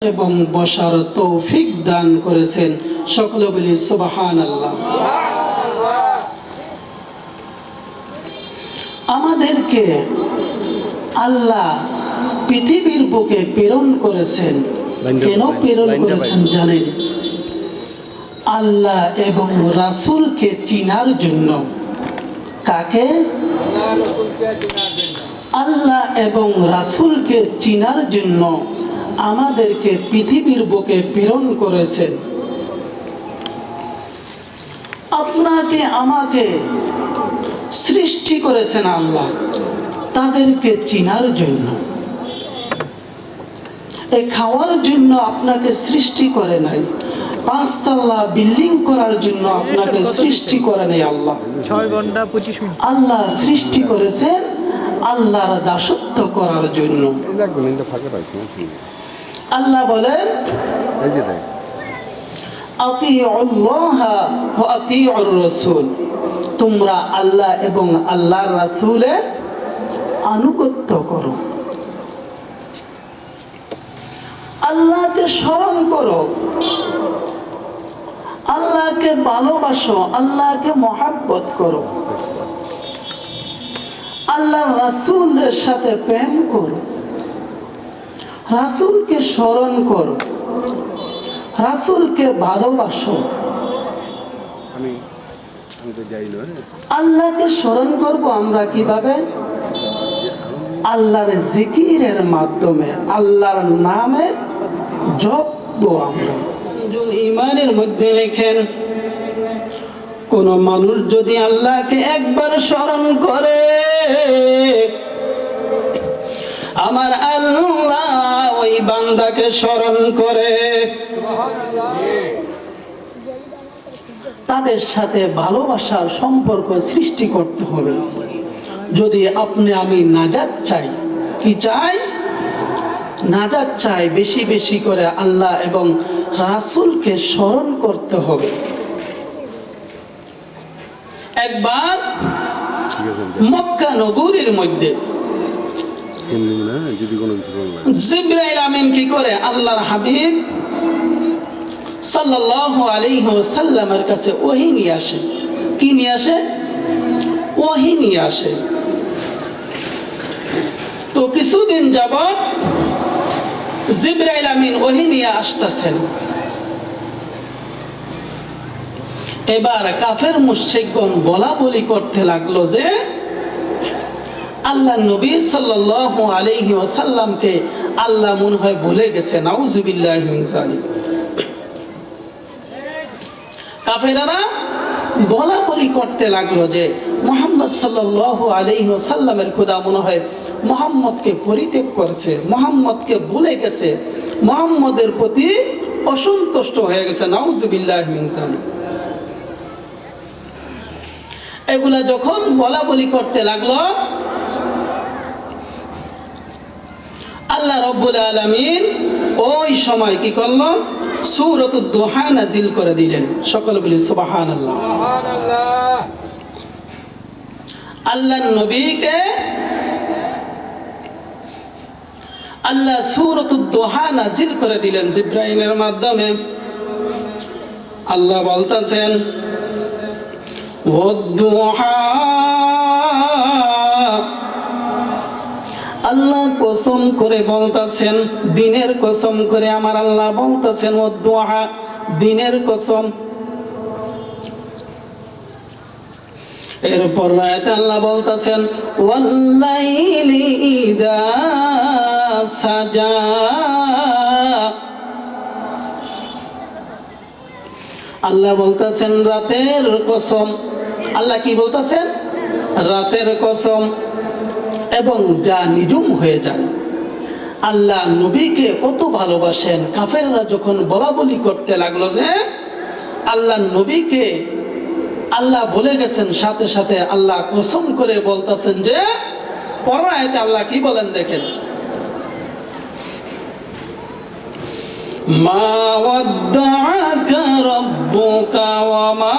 এবং বসার তৌফিক দান করেছেন। সকলে বলি সুবহানাল্লাহ। আমাদেরকে আল্লাহ পৃথিবীর বুকে প্রেরণ করেছেন। কেন প্রেরণ করেছেন জানেন? আল্লাহ এবং রাসূলকে চিনার জন্য। কাকে? আল্লাহ এবং রাসূলকে চিনার জন্য আমাদেরকে পৃথিবীর বুকে প্রেরণ করেছেন। আপনাকে আমাকে সৃষ্টি করেছেন আল্লাহ তাদেরকে চিনার জন্য। এই খাওয়ার জন্য আপনাকে সৃষ্টি করে নাই, পাঁচতলা বিল্ডিং করার জন্য আপনাকে সৃষ্টি করে নাই আল্লাহ। 6 ঘন্টা 25 মিনিট আল্লাহ সৃষ্টি করেছেন আল্লাহর দাসত্ব করার জন্য। আল্লাহ বলেন আতিউল্লাহ ওয়া আতিউর রাসূল, তোমরা আল্লাহ এবং আল্লাহর রাসূলের আনুগত্য করো। আল্লাহকে স্মরণ করো, আল্লাহকে ভালোবাসো, আল্লাহকে মহব্বত করো, আল্লাহর রাসূলের সাথে প্রেম করো, রাসূলকে স্মরণ করো, রাসূলকে ভালোবাসো। আল্লাহকে স্মরণ করব আমরা কিভাবে? আল্লাহর জিকিরের মাধ্যমে, আল্লাহর নামের জপ আমরা। ইমানের মধ্যে লেখেন কোন মানুষ যদি আল্লাহকে একবার স্মরণ করে, আমার আল্লাহ ওই বান্দাকে স্মরণ করে, তাদের সাথে ভালোবাসার সম্পর্ক সৃষ্টি করতে হবে। যদি আপনি আমি নাজাত চাই, কি চাই? নাজাত চাই, বেশি বেশি করে আল্লাহ এবং রাসূলকে স্মরণ করতে হবে। একবার মক্কা নগরীর মধ্যে জিবরাইল আমিন কি করে আল্লাহর হাবিব সাল্লাল্লাহু আলাইহি ওয়াসাল্লামের কাছে ওহী নিয়ে আসে। কি নিয়ে আসে? ওহী নিয়ে আসে। তো কিছুদিন যাবত জিবরাইল আমিন ওহী নিয়ে আসতেছেন। এবার কাফের মুশরিকগণ বলা বলি করতে লাগলো যে আল্লাহ নবী সাল্লাল্লাহু আলাইহি ওয়াসাল্লামকে আল্লাহ মনে হয় ভুলে গেছে। নাউযুবিল্লাহি মিন যালিক। কাফেররা বলা বলি করতে লাগলো যে মুহাম্মদ সাল্লাল্লাহু আলাইহি ওয়াসাল্লামের খোদা মনে হয় মুহাম্মদকে পরিত্যাগ করেছে, মুহাম্মদকে ভুলে গেছে, মুহাম্মদের প্রতি অসন্তুষ্ট হয়ে গেছে। নাউযুবিল্লাহি মিন যালিক। এগুলা যখন বলা বলি করতে লাগলো, আল্লাহ রাব্বুল আলামিন ওই সময় কি করলো? সূরাতুদ দুহা নাজিল করে দিলেন। সকলে বলি সুবহানাল্লাহ। সুবহানাল্লাহ। আল্লাহর নবীকে আল্লাহ সূরাতুদ দুহা নাজিল করে দিলেন জিবরাইলের মাধ্যমে। আল্লাহ বলতেছেন ওয়াদ-দুহা, আল্লাহ কসম করে বলতেছেন, দিনের কসম করে আমার আল্লাহ বলতেছেন ওয়াদ-দুহা, দিনের কসম। এরপর আয়াতে আল্লাহ বলতেছেন ওয়াল-লাইলি ইযা সাজা, আল্লাহ বলতেছেন রাতের কসম। আল্লাহ কি বলতেছেন? রাতের কসম। এবং যা নিজুম হয়ে যায়। আল্লাহ নবীকে কত ভালোবাসেন। কাফেররা যখন বলা বলি করতে লাগলো যে আল্লাহ নবীকে আল্লাহ বলে গেছেন, সাথে সাথে আল্লাহ কসম করে বলতেছেন যে পরের আয়াতে আল্লাহ কি বলেন দেখেন, মা ওয়াদ্দাআকা রাব্বুকা ওয়া মা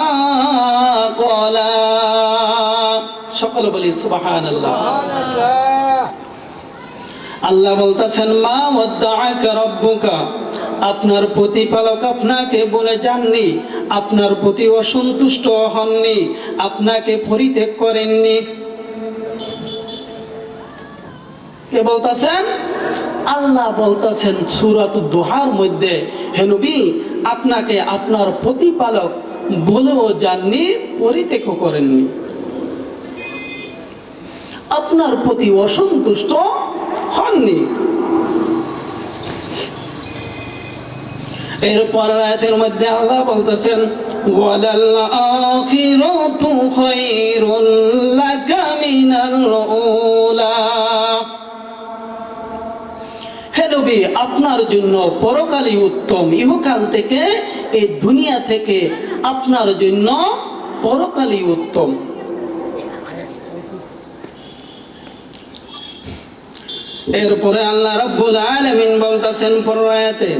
ক্বালা। সকলে বলি সুবহানাল্লাহ। আল্লাহ বলতেছেন মা ওয়াদ্দাআকা রাব্বুকা, আপনার প্রতিপালক আপনাকে বলে যাননি, আপনার প্রতি অসন্তুষ্ট হননি, আপনাকে পরিত্যাগ করেননি। কে বলতেছেন? আল্লাহ বলতেছেন সূরাতুদ দুহার মধ্যে, হে নবী আপনাকে আপনার প্রতিপালক বলেও যাননি, পরিত্যাগ করেননি, আপনার প্রতি অসন্তুষ্ট হননি। এরপর আয়াতের মধ্যে আল্লাহ বলতেছেন ওয়ালাল আখিরাতু খায়রুল লাকা মিনাল উলা, হে নবী আপনার জন্য পরকালই উত্তম, ইহকাল থেকে এই দুনিয়া থেকে আপনার জন্য পরকালই উত্তম। এরপরে আল্লাহ রাব্বুল আলামিন বলতেছেন পরের আয়াতে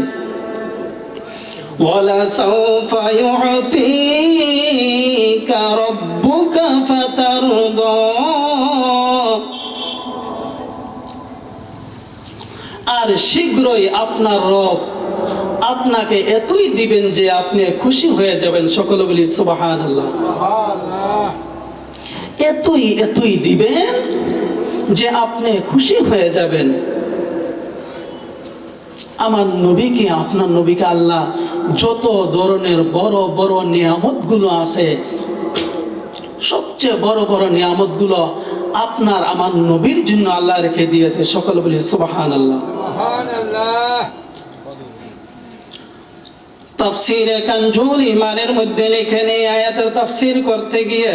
ওয়ালা সাওফা ইউতিকা রাব্বুকা ফাতারদা, আর শীঘ্রই আপনার রব আপনাকে এতই দিবেন যে আপনি খুশি হয়ে যাবেন। সকলে বলি সুবহানাল্লাহ। এতই দিবেন যে আপনি খুশি হয়ে যাবেন। আমার নবীকে, আপনার নবীকে আল্লাহ যত ধরনের বড় বড় নিয়ামতগুলো আছে, সবচেয়ে বড় বড় নিয়ামতগুলো আপনার আমার নবীর জন্য আল্লাহ রেখে দিয়েছে। সকলে বলি সুবহানাল্লাহ। তাফসীরে কানজুল ঈমানের মধ্যে লেখেন, এই আয়াতের তাফসীর করতে গিয়ে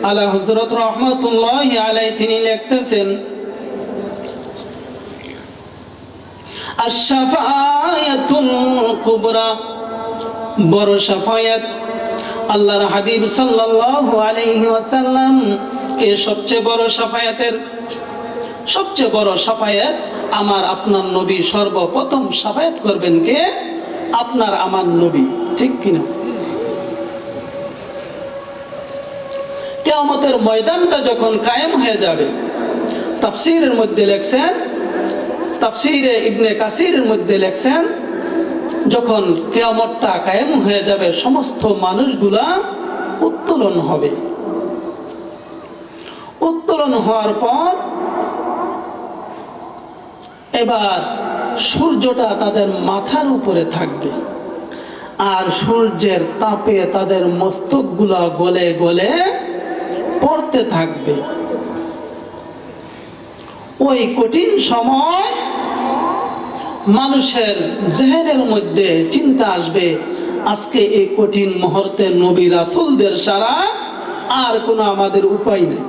আলা হযরত রাহমাতুল্লাহি আলাইহি তিনি লিখতেছেন আশ-শাফায়াতুল কুবরা, বড় শাফায়াত, আল্লাহর হাবিব সাল্লাল্লাহু আলাইহি ওয়াসাল্লাম কে সবচেয়ে বড় শাফায়াত আমার আপনার নবী সর্বপ্রথম শাফায়াত করবেন কে? আপনার আমার নবী, ঠিক কিনা? কিয়ামতের ময়দানটা যখন কায়েম হয়ে যাবে, তাফসীরের মধ্যে লেখছেন, তাফসীরে ইবনে কাসিরের মধ্যে লেখছেন যখন কিয়ামতটা কায়েম হয়ে যাবে সমস্ত মানুষগুলা উত্তোলন হবে। উত্তোলন হওয়ার পর এবার সূর্যটা তাদের মাথার উপরে থাকবে, আর সূর্যের তাপে তাদের মস্তকগুলা গলে গলে পড়তে থাকবে। ওই কঠিন সময় মানুষের জেহেনের মধ্যে চিন্তা আসবে, আজকে এই কঠিন মুহূর্তে নবী রাসূলদের ছাড়া আর কোনো আমাদের উপায় নেই।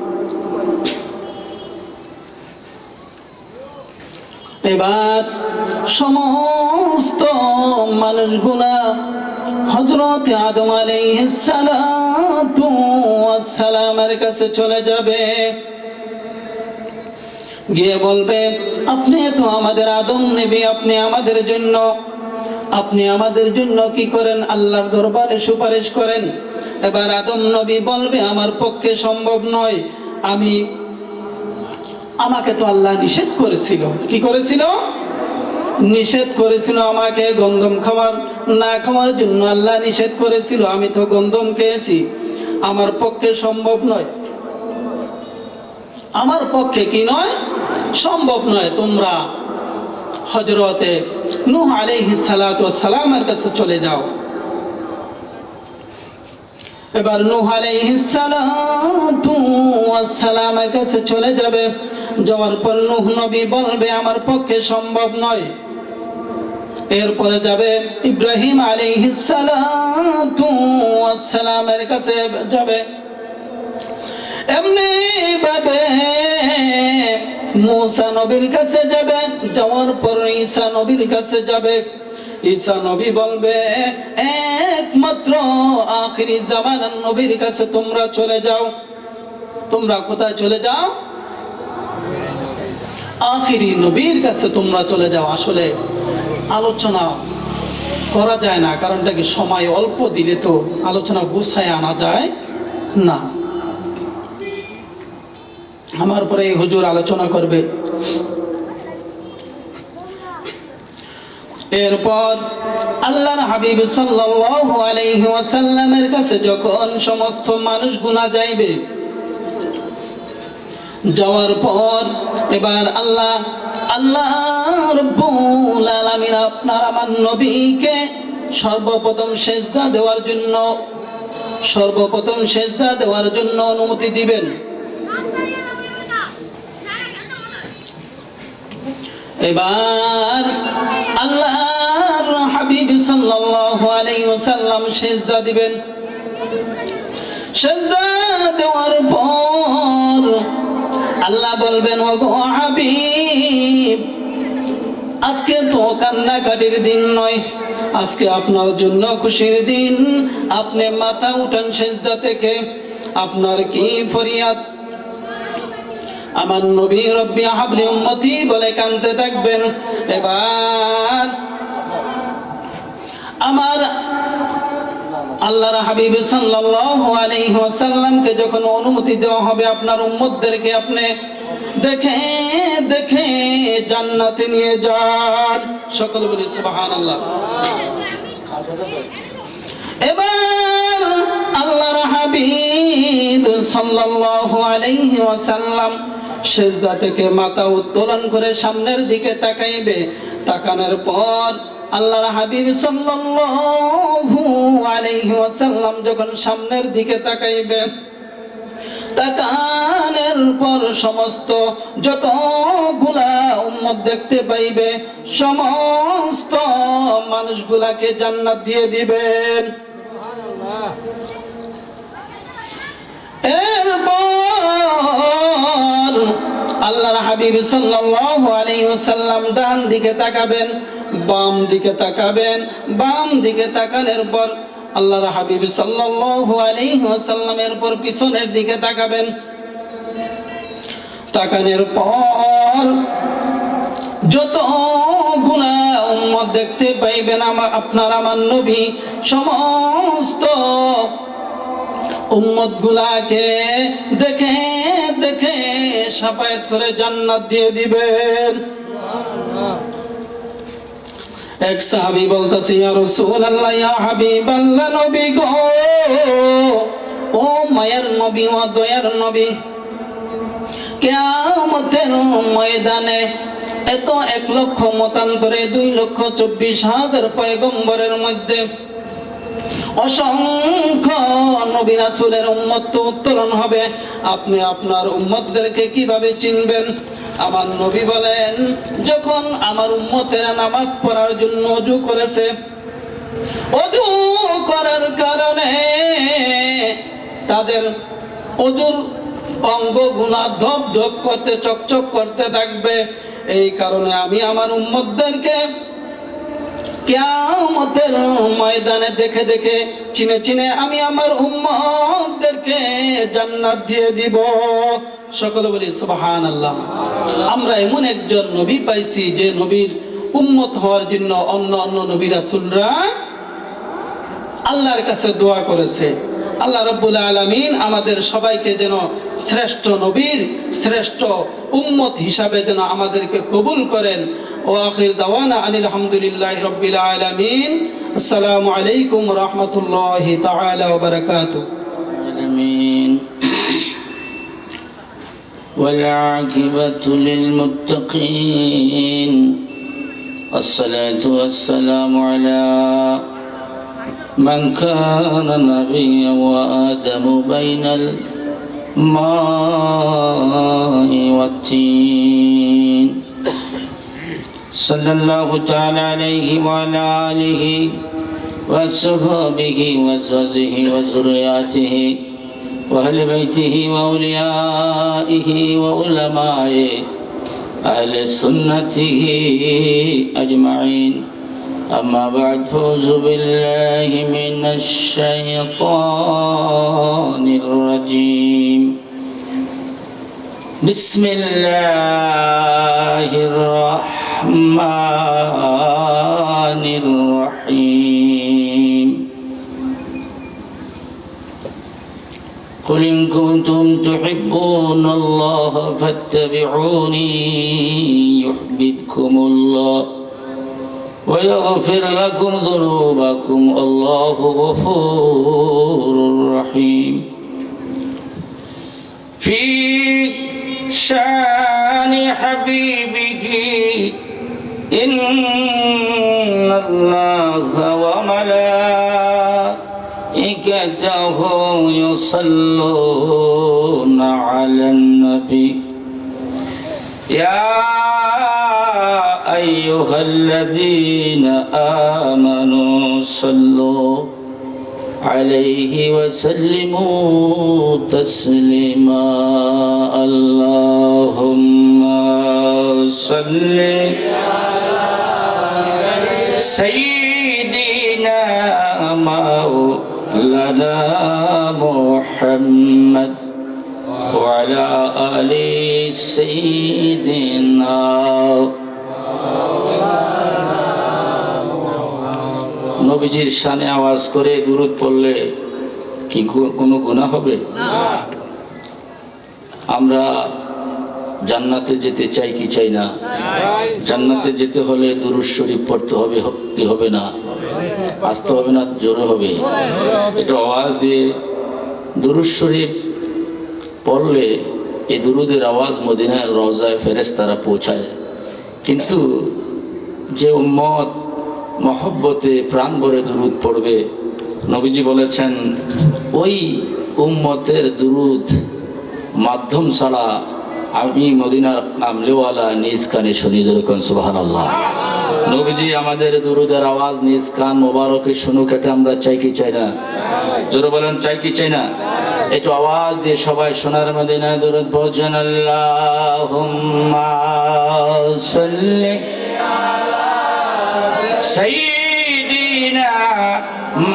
এবার সমস্ত মানুষগুলা হযরত আদম আলাইহিস সালাতু ওয়াস সালামের কাছে চলে যাবে, গিয়ে বলবে আপনি তো আমাদের আদম নবী, আপনি আমাদের জন্য কি করেন? আল্লাহর দরবারে সুপারিশ করেন। এবার আদম নবী বলবে আমার পক্ষে সম্ভব নয়, আমাকে তো আল্লাহ নিষেধ করেছিল। কি করেছিল? নিষেধ করেছিল আমাকে গন্ধম না খাওয়ার জন্য আল্লাহ নিষেধ করেছিল, আমি তো গন্ধম খেয়েছি, আমার পক্ষে সম্ভব নয়, আমার পক্ষে কি নয়? সম্ভব নয়। তোমরা হযরতে নূহ আলাইহিস সালাতু ওয়াস সালামের কাছে চলে যাও। এবার নূহ আলাইহিস সালাতু ওয়াস সালামের কাছে চলে যাবে। যাওয়ার পর নূহ নবী বলবে আমার পক্ষে সম্ভব নয়। এরপরে যাবে ইব্রাহিম আলাইহিস সালাতু ওয়াস সালামের কাছে যাবে। এমনি ভাবে মুসা নবীর কাছে যাবে। যাওয়ার পর ঈসা নবীর কাছে যাবে। ঈসা নবী বলবে একমাত্র আখিরি জামানার নবীর কাছে তোমরা চলে যাও। তোমরা কোথায় চলে যাও? আখিরি নবীর কাছে তোমরা চলে যাও। আসলে আলোচনা করা যায় না, কারণটা কি সময় অল্প দিলে তো আলোচনা গুছায় আনা যায় না। আমার পরে হুজুর আলোচনা করবে, এরপর আল্লাহর হাবিব সাল্লাল্লাহু আলাইহি ওয়াসাল্লামের কাছে যখন সমস্ত মানুষ গুনাহ যাইবে, যাওয়ার পর এবার আল্লাহ রাব্বুল আলামিন আপনার আমার নবীকে সর্বপ্রথম সেজদা দেওয়ার জন্য অনুমতি দিবেন। এবার আল্লাহর হাবিব সাল্লাল্লাহু আলাইহি ওয়াসাল্লাম সেজদা দিবেন। সেজদা দেওয়ার পর আল্লাহ বলবেন, ওগো হাবিব, আজকে তো কান্নাকাটির দিন নয়, আজকে আপনার জন্য খুশির দিন। আপনি মাথা উঠান সেজদা থেকে, আপনার কি ফরিয়াদ? আমার নবী রব্বি হাবলি উম্মতি বলে কাঁদতে থাকবেন। এবার আমার আল্লাহর হাবিব সাল্লাল্লাহু আলাইহি ওয়াসাল্লামকে যখন অনুমতি দেওয়া হবে আপনার উম্মতদেরকে আপনি দেখে দেখে জান্নাতে নিয়ে যান। সকল বলি সুবহানাল্লাহ। এবার আল্লাহর হাবিব সাল্লাল্লাহু আলাইহি ওয়াসাল্লাম সেজদা থেকে মাথা উত্তোলন করে সামনের দিকে তাকাইবে। তাকানোর পর আল্লাহর হাবিব সাল্লাল্লাহু আলাইহি ওয়াসাল্লাম যখন সামনের দিকে তাকাইবে, তাকানোর পর সমস্ত যতগুলা উম্মত দেখতে পাইবে সমস্ত মানুষগুলাকে জান্নাত দিয়ে দিবেন। এরপর আল্লাহর হাবিব সাল্লাল্লাহু আলাইহি ওয়াসাল্লাম ডান দিকে তাকাবেন, বাম দিকে তাকাবেন। বাম দিকে তাকানোর পর আল্লাহর হাবিব সাল্লাল্লাহু আলাইহি ওয়াসাল্লামের পর পিছনের দিকে তাকাবেন। তাকানোর পর যতগুলা উম্মত দেখতে পাইবেন আপনার আমার নবী সমস্ত উম্মত গুলাকে দেখে দেখে শাফায়াত করে জান্নাত দিয়ে দিবেন। এক সাহাবী বলতেছে, ইয়া রাসূলুল্লাহ, ইয়া হাবিবাল্লাহ, নবী গো, ও মায়ের নবী, ও দয়ার নবী, কিয়ামতের ময়দানে এত 1 লক্ষ মতান্তরে 2,24,000 পয়গম্বরের মধ্যে অসংখ্য নবী রাসূলের উম্মত উত্তোলন হবে, আপনি আপনার উম্মতদেরকে কিভাবে চিনবেন? আমার নবী বলেন, যখন আমার উম্মতেরা নামাজ পড়ার জন্য ওযু করেছে, ওযু করার কারণে তাদের ওযুর অঙ্গগুলা ধপ ধপ করতে চকচক করতে থাকবে। এই কারণে আমি আমার উম্মতদেরকে কিয়ামতের ময়দানে দেখে দেখে চিনে চিনে আমি আমার উম্মতদেরকে জান্নাত দিয়ে দিব। সকলে বলি সুবহানাল্লাহ। আমরা এমন একজন নবী পাইছি যে নবীর উম্মত হওয়ার জন্য অন্য অন্য নবী রাসূলরা আল্লাহর কাছে দোয়া করেছে। আল্লাহ রাব্বুল আলামিন আমাদের সবাইকে যেন শ্রেষ্ঠ নবীর শ্রেষ্ঠ উম্মত হিসাবে যেন আমাদেরকে কবুল করেন। ওয়া আখির দাওয়ানা আনিল হামদুলিল্লাহি রাব্বিল আলামিন। আসসালামু আলাইকুম ওয়া রাহমাতুল্লাহি তাআলা ওয়া বারাকাতুহু। আমিন। ওয়াল আকিবাতু লিল মুত্তাকিন। আসসালাতু ওয়াসসালামু আলা من كان نبيا وآدم بين الماء والتين صلى الله تعالى عليه وعلى آله وصحبه وزوجه وذرياته وأهل بيته وأوليائه وعلمائه أهل سنته أجمعين. أما بعد، فأعوذ بالله من الشيطان الرجيم. بسم الله الرحمن الرحيم. قل إن كنتم تحبون الله فاتبعوني يحببكم الله ويغفر لكم ذنوبكم الله غفور رحيم في شان حبيبك إن الله وملائكته يصلون على النبي يا أيها الذين آمنوا صلوا عليه وسلموا تسليما اللهم صل سيدنا مولانا محمد وعلى آل سيدنا নবীজির শানে আওয়াজ করে দুরূদ পড়লে কি কোনো গুনাহ হবে না? আমরা জান্নাতে যেতে চাই কি চাই না? জান্নাতে যেতে হলে দুরূদ শরীফ পড়তে হবে কি হবে না? আসতে হবে না জোরে হবে? একটু আওয়াজ দিয়ে দুরূদ শরীফ পড়লে এই দুরূদের আওয়াজ মদিনার রওজায় ফেরেশতারা পৌঁছায়। কিন্তু যে উম্মত মহব্বতে প্রাণ ভরে দুরূদ পড়বে, নবীজি বলেছেন ওই উম্মতের দুরূদ মাধ্যম ছাড়া আমি মদিনার কামলেওয়ালা নিজ কানে শুনি। যেরকম সুবহানাল্লাহ। নবীজি আমাদের দুরূদের আওয়াজ নিজ কান মোবারকে শুনুক, এটা আমরা চাই কি চাই না? জোরে বলেন, চাই কি চাই না? একটু আওয়াজ দিয়ে সবাই সোনার মদিনায় দুরূদ পড়েন। আল্লাহুম্মা সাল্লি سيدنا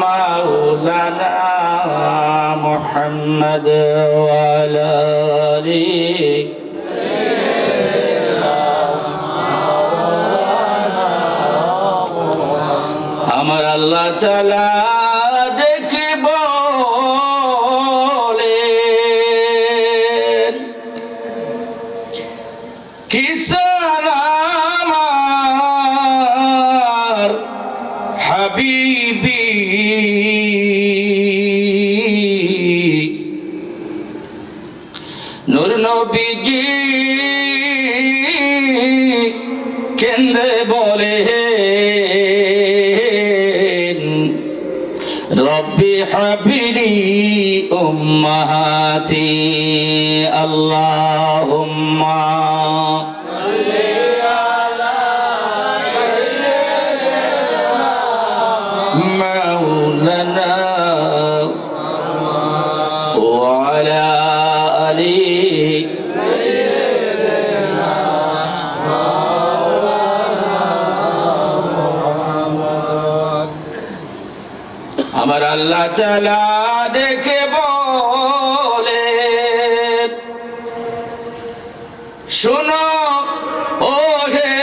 مولانا محمد وعلى آله আমার আল্লাহ তাআলা ডেকে বলেন কিসান আমার হাবিবি নূর নবীজি কেন্দ্রে বলে রব্বি হাবিলি উম্মাহাতি আল্লাহুম্মা مولانا وعلى آله আমার আল্লাহ তাআলা ডেকে বলে শোনো ও হে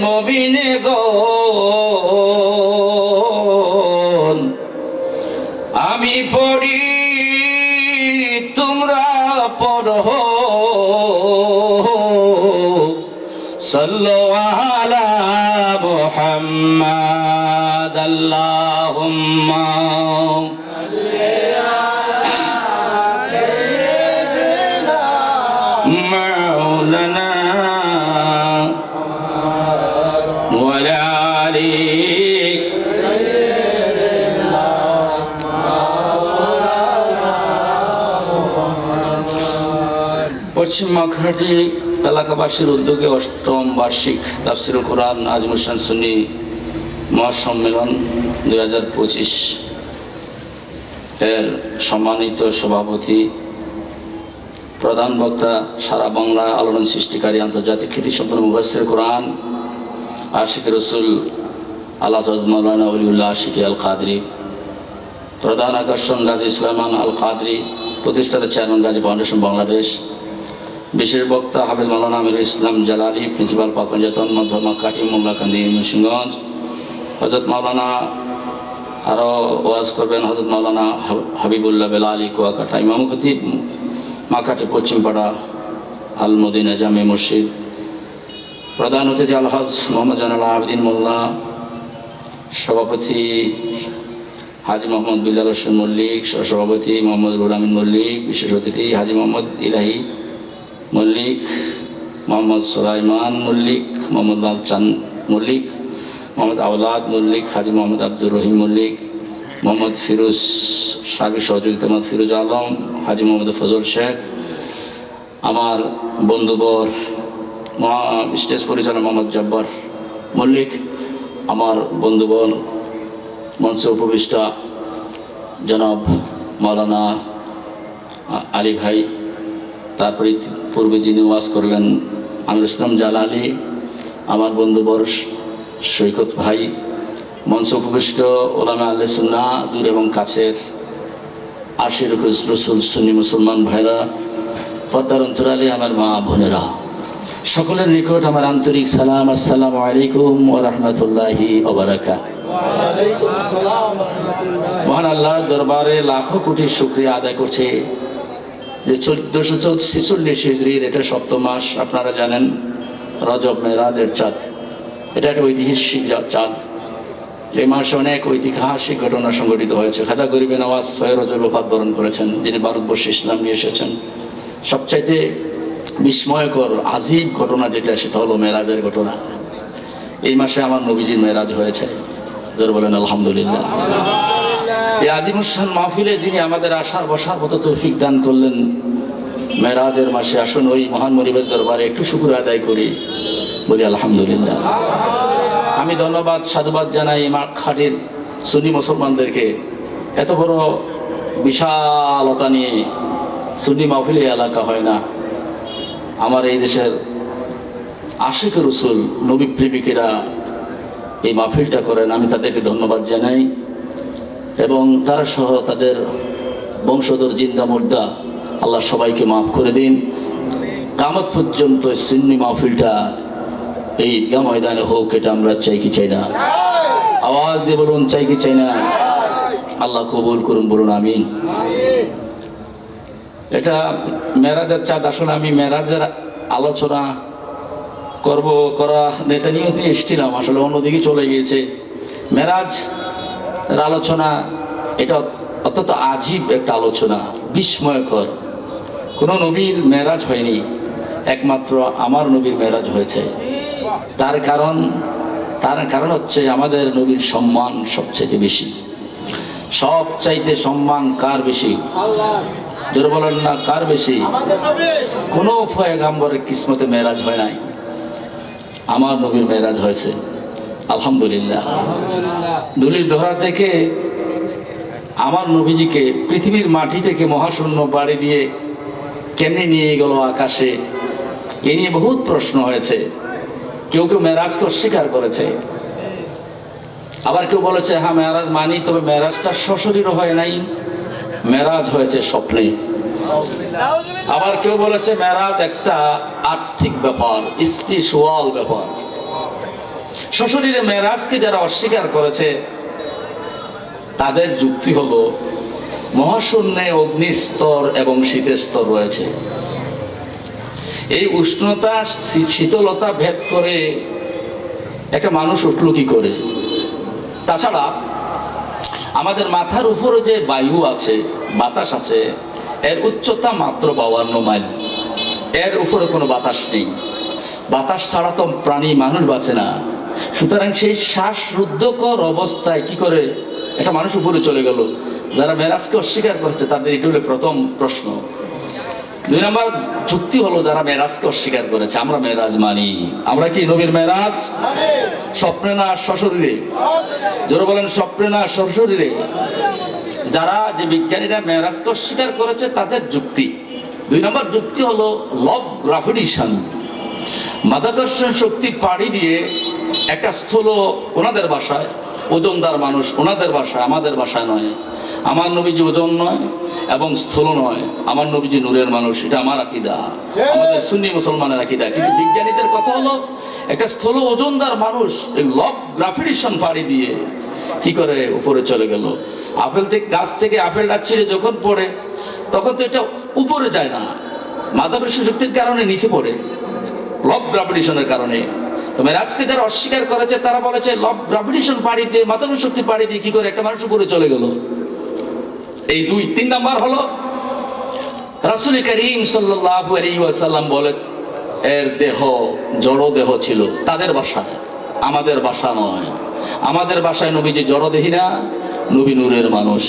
মুমিন গো, আমি পড়ি তোমরা পড়ো সাল্লু আলা মুহাম্মাদ আল্লাহুম্মা সাল্লি আলা সাইয়্যিদিনা মাওলানা ওয়া আলা আলিহি পশ্চিম মাঘাটি এলাকাবাসীর উদ্যোগে অষ্টম বার্ষিক তাফসিরুল কোরআন আজমুল শান সুন্নি মহাসম্মেলন 2025 এর সম্মানিত সভাপতি, প্রধান বক্তা, সারা বাংলার আলোড়ন সৃষ্টিকারী আন্তর্জাতিক খ্যাতিসম্পন্ন মুফাসসির কোরআন আশিক রসুল আল্লাহ মাওলানা ওলিউল্লাহ আশিক আল কাদরি, প্রধান আকর্ষণ গাজী সুলাইমান আল কাদরি, প্রতিষ্ঠাতা চেয়ারম্যান গাজী ফাউন্ডেশন বাংলাদেশ, বিশেষ বক্তা হাফেজ মাওলানা আমিরুল ইসলাম জালালি, প্রিন্সিপাল পাকঞ্জাতন মধ্যমা কাটি মোল্লাকান্দি মুন্সিগঞ্জ, হযরত মাওলানা আরও ওয়াজ করবেন হযরত মাওলানা হাবিবুল্লাহ বেলালি কুয়াকাটা, ইমাম খতিব মাকাটি পশ্চিমপাড়া আল মদিনা জামে মসজিদ, প্রধান অতিথি আলহাজ মোহাম্মদ জানাল আবেদিন মোল্লা, সভাপতি হাজি মোহাম্মদ বিলাল হোসেন মল্লিক, সহসভাপতি মোহাম্মদ রুহুল আমিন মল্লিক, বিশেষ অতিথি হাজি মোহাম্মদ ইলাহি মল্লিক, মোহাম্মদ সুলাইমান মল্লিক, মোহাম্মদ লালচাঁদ মল্লিক, মোহাম্মদ আওলাদ মল্লিক, হাজি মোহাম্মদ আব্দুর রহিম মল্লিক, মোহাম্মদ ফিরোজ, সাবেক সহযোগিতা মোহাম্মদ ফিরোজ আলম, হাজি মোহাম্মদ ফজল শেখ, আমার বন্ধুবর স্টেজ পরিচালক মোহাম্মদ জব্বার মল্লিক, আমার বন্ধুবর মঞ্চে উপবিষ্টা জনাব মাওলানা আলী ভাই, তারপরে পূর্বে যিনি ওয়াজ করলেন আমির ইসলাম জালালি, আমার বন্ধুবর সৈকত ভাই, মঞ্চে উপবিষ্ট ওলামা আহলে সুন্নাহ দূর এবং কাছের আশির রসুল সুন্নি মুসলমান ভাইরা, পর্দার অন্তরালে আমার মা বোনেরা, সকলের নিকট আমার আন্তরিক সালাম। আসসালামু আলাইকুম ওয়া রাহমাতুল্লাহি ওয়া বারাকাতুহু। মহান আল্লাহর দরবারে লাখো কোটি শুকরিয়া আদায় করছে যে 1446 হিজরির এটা সপ্তম মাস, আপনারা জানেন রজব মেরাজের চাঁদ, এটা একটা ঐতিহাসিক চাঁদ। এই মাসে অনেক ঐতিহাসিক ঘটনা সংঘটিত হয়েছে। খাজা গরিবে নওয়াজ 6 রজব ওফাত বরণ করেছেন, যিনি ভারতবর্ষে ইসলাম নিয়ে এসেছেন। সবচাইতে বিস্ময়কর আজিব ঘটনা যেটা, সেটা হলো মেরাজের ঘটনা। এই মাসে আমার নবীজির মেরাজ হয়েছে, জোরে বলেন আলহামদুলিল্লাহ। এই আজিমুসান মাহফিলে যিনি আমাদের আসার বসার মতো তৌফিক দান করলেন মেরাজের মাসে, আসুন ওই মহান মনিবের দরবারে একটু শুকর আদায় করি, বলি আলহামদুলিল্লাহ। আমি ধন্যবাদ সাধুবাদ জানাই খাটির সুন্নি মুসলমানদেরকে। এত বড় বিশালতা নিয়ে সুন্নি মাহফিলে এলাকা হয় না। আমার এই দেশের আশিক রসুল নবী প্রেমিকেরা এই মাহফিলটা করেন, আমি তাদেরকে ধন্যবাদ জানাই। এবং তারা সহ তাদের বংশধর জিন্দা মুর্দা আল্লাহ সবাইকে মাফ করে দিন। কিয়ামত পর্যন্ত সুন্নি মাহফিলটা এই ঈদগাহ ময়দানে হোক, এটা আমরা চাই কি চাই না? আওয়াজ দিয়ে বলুন, চাই কি চাই না? আল্লাহ কবুল করুন, বলুন আমিন। এটা মেরাজের চাঁদ। আসলে আমি মেরাজের আলোচনা করা এটা নিয়েও এসেছিলাম, আসলে অন্যদিকে চলে গিয়েছে। মেরাজ আলোচনা এটা অত্যন্ত আজীব একটা আলোচনা, বিস্ময়কর। কোনো নবীর মেরাজ হয়নি, একমাত্র আমার নবীর মেরাজ হয়েছে। তার কারণ হচ্ছে আমাদের নবীর সম্মান সবচাইতে বেশি। সবচাইতে সম্মান কার বেশি? জোরে বলেন না, কার বেশি? কোনো পয়গম্বরের কিসমতে মেরাজ হয় নাই, আমার নবীর মেরাজ হয়েছে, আলহামদুলিল্লাহ। দলিল দোহরা থেকে আমার নবীজিকে পৃথিবীর মাটি থেকে মহাশূন্য বাড়ি দিয়ে কেমনে নিয়ে গেল আকাশে, এ নিয়ে বহুত প্রশ্ন হয়েছে। কেউ কেউ মেরাজকে অস্বীকার করেছে, আবার কেউ বলেছে হ্যাঁ মেরাজ মানি, তবে মেরাজটা সশরীরে হয় নাই, মেরাজ হয়েছে স্বপ্নে। আবার কেউ বলেছে মেরাজ একটা আর্থিক ব্যাপার, স্পিরিচুয়াল ব্যাপার। সশরীরে মেরাজকে যারা অস্বীকার করেছে তাদের যুক্তি হলো মহাশূন্যে অগ্নির স্তর এবং শীতের স্তর রয়েছে। এই উষ্ণতা শীতলতা ভেদ করে একটা মানুষ উঠল কি করে? তাছাড়া আমাদের মাথার উপরে যে বায়ু আছে, বাতাস আছে, এর উচ্চতা মাত্র 52 মাইল, এর উপরে কোনো বাতাস নেই। বাতাস ছাড়া তো প্রাণী মানুষ বাঁচে না। সুতরাং সেই শ্বাসরুদ্ধকর অবস্থায় কি করে একটা মানুষ উপরে চলে গেল? যারা মেরাজকে অস্বীকার করছে তাদের এটি হলো প্রথম প্রশ্ন। 2 নম্বর যুক্তি হলো যারা মেরাজকে অস্বীকার করেছে আমরা মেরাজ মানি। আমরা কি নবীর মেরাজ? স্বপ্নে না সশরীরে? জোরে বলেন, স্বপ্নে না সশরীরে? যারা যে বিজ্ঞানীরা মেরাজকে অস্বীকার করেছে তাদের যুক্তি। 2 নম্বর যুক্তি হলো লব গ্রাভিটেশন, মাধ্যাকর্ষণ শক্তি পাড়ি দিয়ে একটা স্থূল, ওনাদের ভাষায় ওজনদার মানুষ, ওনাদের ভাষায়, আমাদের ভাষায় নয়। আমার নবীজি ওজন নয় এবং স্থূল নয়, আমার নবীজি নূরের মানুষ। এটা আমার আকীদা, আমাদের সুন্নি মুসলমানের আকীদা। কিন্তু বিজ্ঞানীদের কথা হলো একটা স্থূল ওজনদার মানুষ এই লব গ্রাভিটেশন পাড়ি দিয়ে কি করে উপরে চলে গেল। আপেল থেকে, গাছ থেকে আপেলটা ছিঁড়ে যখন পড়ে তখন তো এটা উপরে যায় না, মাধ্যাকর্ষণ শক্তির কারণে নিচে পড়ে, লব গ্রাভিটেশনের কারণে। মেরাজকে যারা অস্বীকার করেছে তারা বলেছে গ্রাভিটেশন পাড়ি দিয়ে, মাধ্যাকর্ষণ শক্তি পাড়ি দিয়ে কি করে একটা মানুষ উপরে চলে গেল। এই 2-3 নাম্বার হলো রাসূল করিম সাল্লাল্লাহু আলাইহি ওয়াসাল্লাম বলে এর দেহ জড় দেহ ছিল, তাদের ভাষায়, আমাদের ভাষা নয়। আমাদের ভাষায় নবীজি জড়দেহী না, নবী নূরের মানুষ।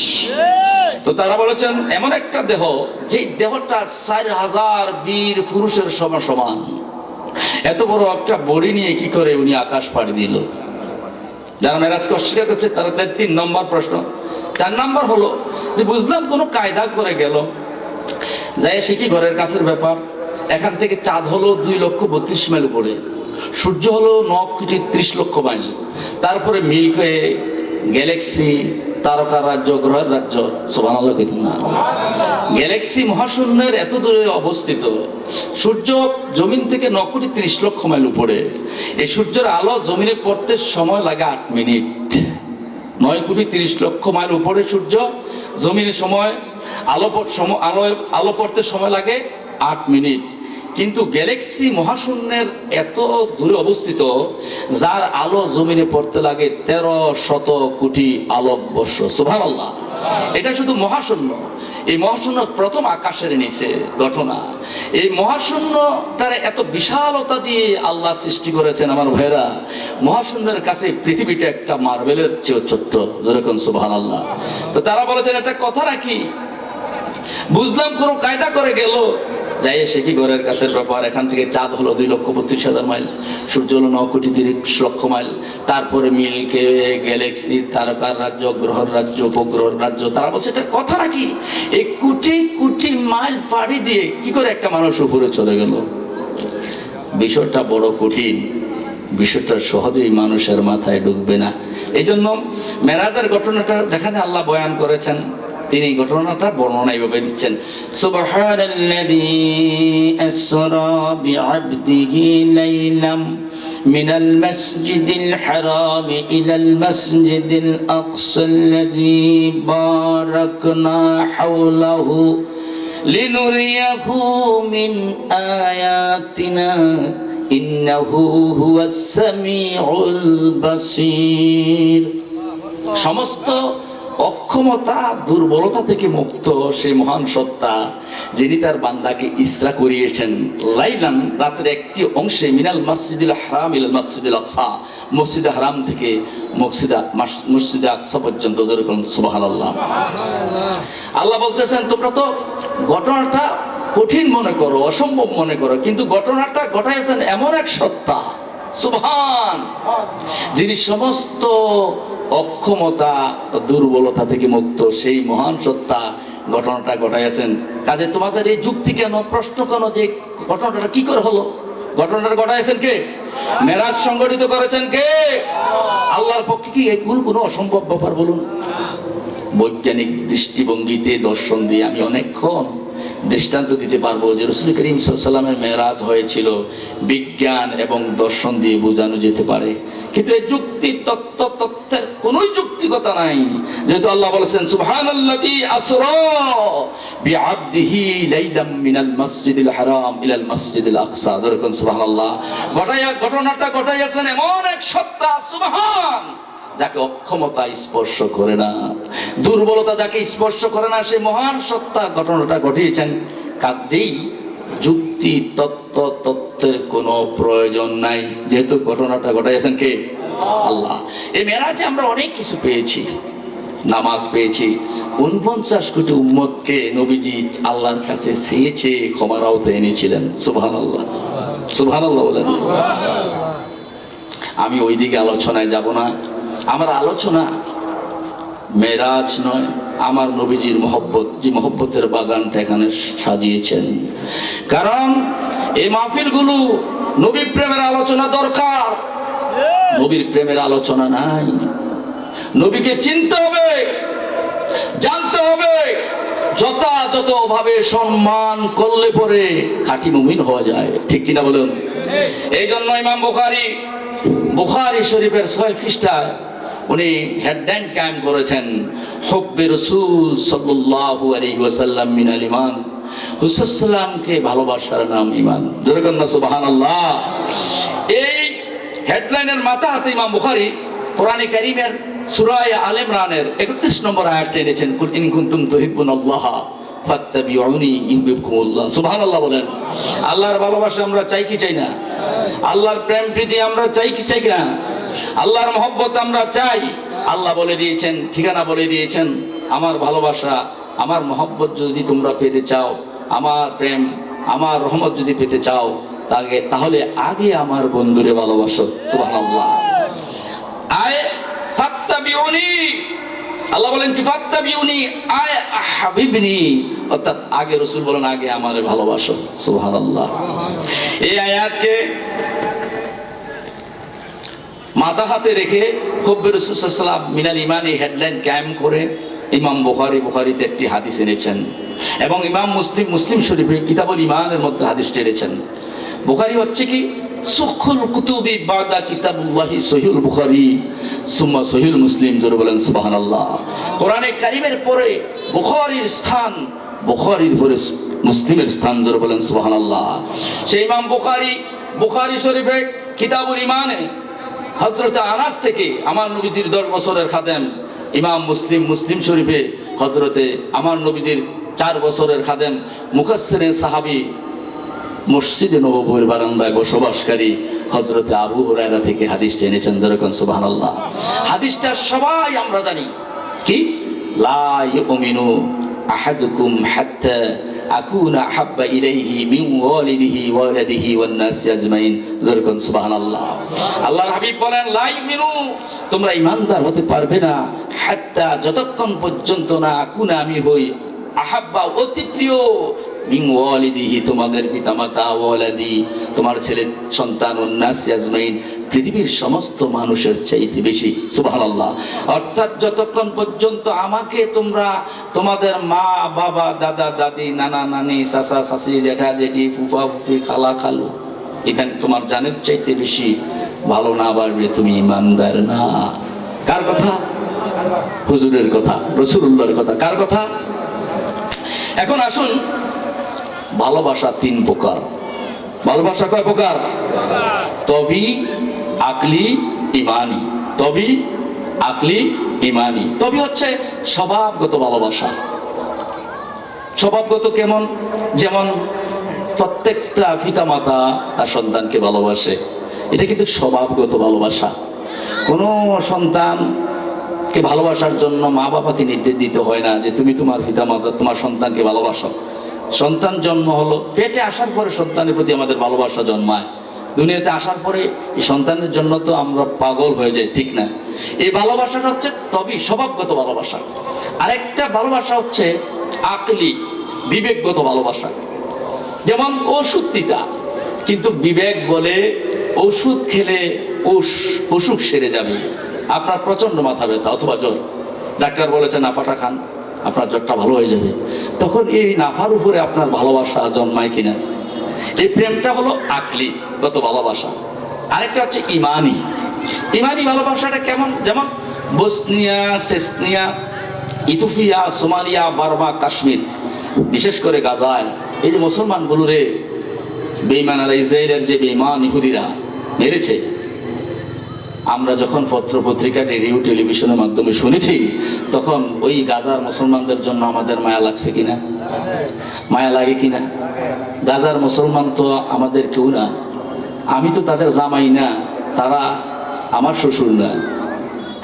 তো তারা বলেছেন এমন একটা দেহ যে দেহটা 4000 বীর পুরুষের সমান। এত বড় একটা বডি নিয়ে কি করে উনি আকাশ পাড়ি দিল। যারা মেরাজকে অস্বীকার করছে তারা 3 নম্বর প্রশ্ন। 4 নম্বর হলো যে বুঝলাম কোনো কায়দা করে গেল, যাই সে কি ঘরের কাছের ব্যাপার। এখান থেকে চাঁদ হলো 2,32,000 মাইল উপরে, সূর্য হলো 9,30,00,000 মাইল, তারপরে মিল্কি ওয়ে, গ্যালাক্সি, তারকার রাজ্য, গ্রহের রাজ্য। সুবহানাল্লাহ কইতেন না? গ্যালাক্সি মহাশূন্যের এত দূরে অবস্থিত, সূর্য জমিন থেকে 9,30,00,000 মাইল উপরে। এই সূর্যের আলো জমিনে পড়তে সময় লাগে 8 মিনিট। 9,30,00,000 মাইল উপরে সূর্য, জমিনের সময় আলো পড়তে সময় লাগে 8 মিনিট। কিন্তু গ্যালাক্সি মহাশূন্যের এত দূরে অবস্থিত, যার আলো জমিনে পড়তে লাগে 1300 কোটি আলোকবর্ষ। সুবহানাল্লাহ। এটা শুধু মহাশূন্য। এই মহাশূন্য প্রথম আকাশের নিচে ঘটনা। এই মহাশূন্যটার এত বিশালতা দিয়ে আল্লাহ সৃষ্টি করেছেন আমার ভাইরা। মহাশূন্যের কাছে পৃথিবীটা একটা মার্বেলের চেয়ে ছোট্ট। যেরকম সুবহানাল্লাহ। তো তারা বলেছেন একটা কথা নাকি বুঝলাম কোনো কায়দা করে গেল, যাই সে কি ঘরের কাছের ব্যাপার। এখান থেকে চাঁদ হলো 2,32,000 মাইল, সূর্য হলো 9,30,00,000 মাইল, তারপরে মিল্কি ওয়ে, গ্যালাক্সি, তারকার রাজ্য, গ্রহের রাজ্য, উপগ্রহের রাজ্য। তারা বলছে এটা কথা নাকি, এই কোটি কোটি মাইল পাড়ি দিয়ে কি করে একটা মানুষ উপরে চলে গেল। বিষয়টা বড় কঠিন, বিষয়টা সহজেই মানুষের মাথায় ঢুকবে না। এই জন্য মেরাজের ঘটনাটা যেখানে আল্লাহ বয়ান করেছেন, তিনি ঘটনাটা বর্ণনা এইভাবে দিচ্ছেন, সুবহানাল্লাযী আসরা বিআবদিহি লাইলাম মিনাল মাসজিদিল হারাম ইলাল মাসজিদিল আকসাল্লাযী বারাকনা হাওলাহু লিনুরিয়াহু মিন আয়াতিনা ইন্নাহু হুয়াস সামিউল বাসীর। সমস্ত অক্ষমতা, দুর্বলতা থেকে মুক্ত সেই মহান সত্তা, যিনি তার বান্দাকে ইসরা করিয়েছেন লাইলান, রাতের একটি অংশে, মিনাল মসজিদুল হারাম ইলাল মসজিদুল আকসা, মসজিদে হারাম থেকে মসজিদে আকসা পর্যন্ত। যেরকম সুবহানাল্লাহ। আল্লাহ বলতেছেন তোমরা তো ঘটনাটা কঠিন মনে করো, অসম্ভব মনে করো, কিন্তু ঘটনাটা ঘটাইছেন এমন এক সত্তা, সুবহান, যিনি সমস্ত অক্ষমতা, দুর্বলতা থেকে মুক্ত সেই মহান সত্তা ঘটনাটা ঘটাইছেন। কাজে তোমাদের এই যুক্তি কেন, প্রশ্ন কেন যে ঘটনাটা কি করে হলো? ঘটনাটা ঘটাইছেন কে? মেরাজ সংগঠিত করেছেন কে? আল্লাহর পক্ষে কি এগুলো কোনো অসম্ভব ব্যাপার বলুন? বৈজ্ঞানিক দৃষ্টিভঙ্গিতে, দর্শন দিয়ে আমি অনেকক্ষণ দৃষ্টান্ত দিতে পারবো যে রাসূল করিম সাল্লাল্লাহু আলাইহি ওয়াসাল্লামের মেরাজ হয়েছিল বিজ্ঞান এবং দর্শন দিয়ে বোঝানো যেতে পারে, কিন্তু এই যুক্তি তত্ত্বের কোনো যুক্তিকতা নাই। যেহেতু আল্লাহ বলেছেন সুবহানাল্লাযী আসরা বিআবদিহি লাইলাম মিনাল মাসজিদিল হারাম ইলাল মাসজিদিল আকসা। যেরকম সুবহানাল্লাহ। ঘটনাটা ঘটাইয়াছেন এমন এক সত্তা, সুবহান, যাকে অক্ষমতা স্পর্শ করে না, দুর্বলতা যাকে স্পর্শ করে না, সে মহান সত্তা ঘটনাটা ঘটিয়েছেন। কাজেই যুক্তি তত্ত্বের কোনো প্রয়োজন নাই, যেহেতু ঘটনাটা ঘটাইছেন কে? আল্লাহ। এই মেরাজে আমরা অনেক কিছু পেয়েছি, নামাজ পেয়েছি, 49 কোটি উম্মতকে নবীজি আল্লাহর কাছে চেয়েছে ক্ষমার আওতায় এনেছিলেন। সুবহানাল্লাহ, সুবহানাল্লাহ বলেন। আমি ওই দিকে আলোচনায় যাব না। আমার আলোচনা মেরাজ নয়, আমার নবীজির মহব্বত, যে মহব্বতের বাগানটা এখানে সাজিয়েছেন। কারণ এই মাহফিলগুলো নবী প্রেমের আলোচনা দরকার, নবীর প্রেমের আলোচনা নাই। নবীকে চিনতে হবে, জানতে হবে, যথাযথভাবে সম্মান করলে পরে খাঁটি মুমিন হওয়া যায়। ঠিক কিনা বলুন? এই জন্য ইমাম বুখারী শরীফের 6 পৃষ্ঠায় উনি হেডলাইন কায়েম করেছেন, হুব্বে রাসূল সাল্লাল্লাহু আলাইহি ওয়াসাল্লাম মিনাল ঈমান। রাসূল সাল্লামকে ভালোবাসার নাম ঈমান। যেরকম না সুবহানাল্লাহ। এই হেডলাইনের মাথা হাতে ইমাম বুখারী কোরআনে কারীমের সূরা আলে ইমরানের 31 নম্বর আয়াত টেনেছেন, কুল ইন কুনতুম তুহিব্বুনাল্লাহ ফাত্তাবিউনি ইউহিব্বুকুমুল্লাহ। সুবহানাল্লাহ বলেন। আল্লাহর ভালোবাসা আমরা চাই কি চাই না? আল্লাহর প্রেম প্রীতি আমরা চাই কি চাই না? আল্লাহর মহব্বত আমরা চাই। আল্লাহ বলে দিয়েছেন, ঠিকানা বলে দিয়েছেন, আমার ভালোবাসা, আমার মহব্বত যদি তোমরা পেতে চাও, আমার প্রেম, আমার রহমত যদি পেতে চাও, তাহলে আগে আমার বন্ধুরে ভালোবাসো। সুবহানাল্লাহ। আয় ফাত্তাবিউনি, আল্লাহ বলেন কি ফাত্তাবিউনি আয় আহবিবনি, অর্থাৎ আগে রাসূল বলেন আগে আমারে ভালোবাসো। সুবহানাল্লাহ। এই আয়াতকে মাথা হাতে রেখে হুব্বে রাসূল সাল্লাল্লাহু আলাইহি ওয়াসাল্লাম মিনাল ইমানি হেডলাইন কায়েম করে ইমাম বুখারীতে একটি হাদিস এনেছেন, এবং ইমাম মুসলিম শরীফে কিতাবুল ইমানের মধ্যে হাদিস এনেছেন। বুখারী হচ্ছে কি সুখুল কুতুবি বাদা কিতাবুল্লাহি সহিহুল বুখারী সুম্মা সহিহুল মুসলিম। জোরে বলেন সুবহানাল্লাহ। কোরআনে কারীমের পরে বুখারীর স্থান, বুখারীর পরে মুসলিমের স্থান। জোরে বলেন সুবহানাল্লাহ। সেই ইমাম বুখারী শরীফে কিতাবুল ইমানে হযরত আনাস থেকে আমার নবীজির 10 বছরের খাদেম, ইমাম মুসলিম শরীফে হযরতে আমার নবীজির 4 বছরের খাদেম মুফাসসিরিন সাহাবী মসজিদে নববীর বারান্দায় বসবাসকারী হযরতে আবু হুরায়রা থেকে হাদিসটা এনেছেন। যেরকম সুবহানাল্লাহ। হাদিসটা সবাই আমরা জানি কি, লা ইউমিনু আহাদুকুম হাত্তা আকুনা আহাব্বা ইলাইহি মিন ওয়ালিদিহি ওয়া ওয়ালাদিহি ওয়ান নাসি আজমাইন। যেরকম সুবহানাল্লাহ। আল্লাহর হাবিব বলেন লা ইউমিনু, তোমরা ঈমানদার হতে পারবে না, হাত্তা যতক্ষণ পর্যন্ত না আকুনা আমি হই, আহাব্বা অতি প্রিয়, মিন ওয়ালিদিহি তোমাদের পিতামাতা, ওয়ালাদি তোমার ছেলে সন্তান, ওয়ান নাসি আজমাইন পৃথিবীর সমস্ত মানুষের চাইতে বেশি। সুবহানাল্লাহ। অর্থাৎ যতক্ষণ পর্যন্ত আমাকে তোমরা তোমাদের মা বাবা দাদা দাদি নানা নানি চাচা চাচি জেঠা জেঠি ফুফা ফুফি খালা খালু এখানে তোমার জানের চাইতে বেশি ভালো না বাড়বে, তুমি ইমানদার না। কার কথা? হুজুরের কথা, রাসূলুল্লাহর কথা। কার কথা? এখন আসুন, ভালোবাসা 3 প্রকার। ভালোবাসা কয় প্রকার? তবি, আকলি, ইমানি। তবি, আকলি, ইমানি। তবি হচ্ছে স্বভাবগত ভালোবাসা। স্বভাবগত কেমন? যেমন প্রত্যেকটা পিতামাতা তার সন্তানকে ভালোবাসে, এটা কিন্তু স্বভাবগত ভালোবাসা। কোনো সন্তানকে ভালোবাসার জন্য মা বাবাকে নির্দেশ দিতে হয় না যে তুমি তোমার পিতামাতা তোমার সন্তানকে ভালোবাসো। সন্তান জন্ম হলো, পেটে আসার পরে সন্তানের প্রতি আমাদের ভালোবাসা জন্মায়। দুনিয়াতে আসার পরে এই সন্তানের জন্য তো আমরা পাগল হয়ে যাই, ঠিক না? এই ভালোবাসাটা হচ্ছে তবে স্বভাবগত ভালোবাসা। আরেকটা ভালোবাসা হচ্ছে আকলি, বিবেকগত ভালোবাসা। যেমন ওষুধ তিতা, কিন্তু বিবেক বলে ওষুধ খেলে অসুখ সেরে যাবে। আপনার প্রচন্ড মাথা ব্যথা অথবা জ্বর, ডাক্তার বলেছে নাফাটা খান, আপনার জ্বরটা ভালো হয়ে যাবে। তখন এই নাফার উপরে আপনার ভালোবাসা জন্মায় কিনা? এই প্রেমটা হলো আকলিগত ভালোবাসা। আরেকটা হচ্ছে ইমানি। ইমানি ভালোবাসাটা কেমন? যেমন Bosnia, Chechnya, Ethiopia, Somalia, Burma, Kashmir, বিশেষ করে গাজায় এই যে মুসলমানগুলোরে বেঈমানেরা, ইসরায়েলের যে বেঈমান ইহুদিরা মেরেছে, আমরা যখন পত্র পত্রিকা, রেডিও, টেলিভিশনের মাধ্যমে শুনেছি, তখন ওই গাজার মুসলমানদের জন্য আমাদের মায়া লাগছে কিনা? মায়া লাগে কিনা? গাজার মুসলমান তো আমাদের কেউ না, আমি তো তাদের জামাই না, তারা আমার শ্বশুর না,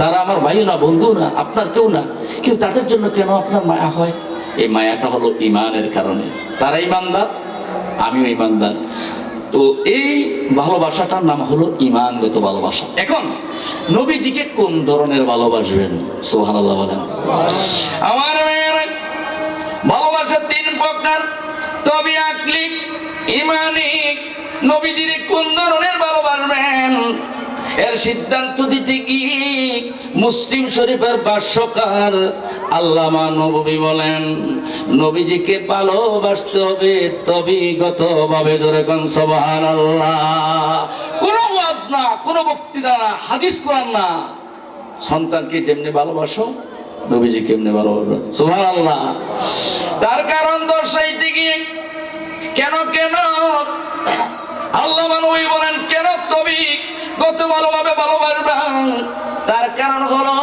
তারা আমার ভাই না, বন্ধু না, আপনার কেউ না, কিন্তু তাদের জন্য কেন আপনার মায়া হয়? এই মায়াটা হলো ইমানের কারণে। তারা ইমানদার, আমিও ইমানদার। তো এই ভালোবাসাটার নাম হলো ঈমানগত ভালোবাসা। এখন নবীজিকে কোন ধরনের ভালোবাসবেন? সুবহানাল্লাহ বলেন। আমার ভালোবাসা 3 প্রকার, তবে আকলি, ইমানি। নবীজির কোন ধরনের ভালোবাসবেন এর সিদ্ধান্ত দিতে গিয়ে মুসলিম শরীফের ভাষ্যকার আল্লামা নববী বলেন, নবীজিকে ভালোবাসতে হবে তবিগত ভাবে। জোরে কোন সুবহানাল্লাহ। কোনো ওয়াজ না, কোনো বক্তৃতা না, হাদিস কোরআন না। সন্তানকে যেমনি ভালোবাসো, নবীজিকে এমনি ভালোবাসো। সুবহানাল্লাহ। তার কারণ দর্শাইতে গিয়ে কেন আল্লামা নবী বলেন, কেন তুমি কত ভালোভাবে ভালোবাসবেন? তার কারণ হলো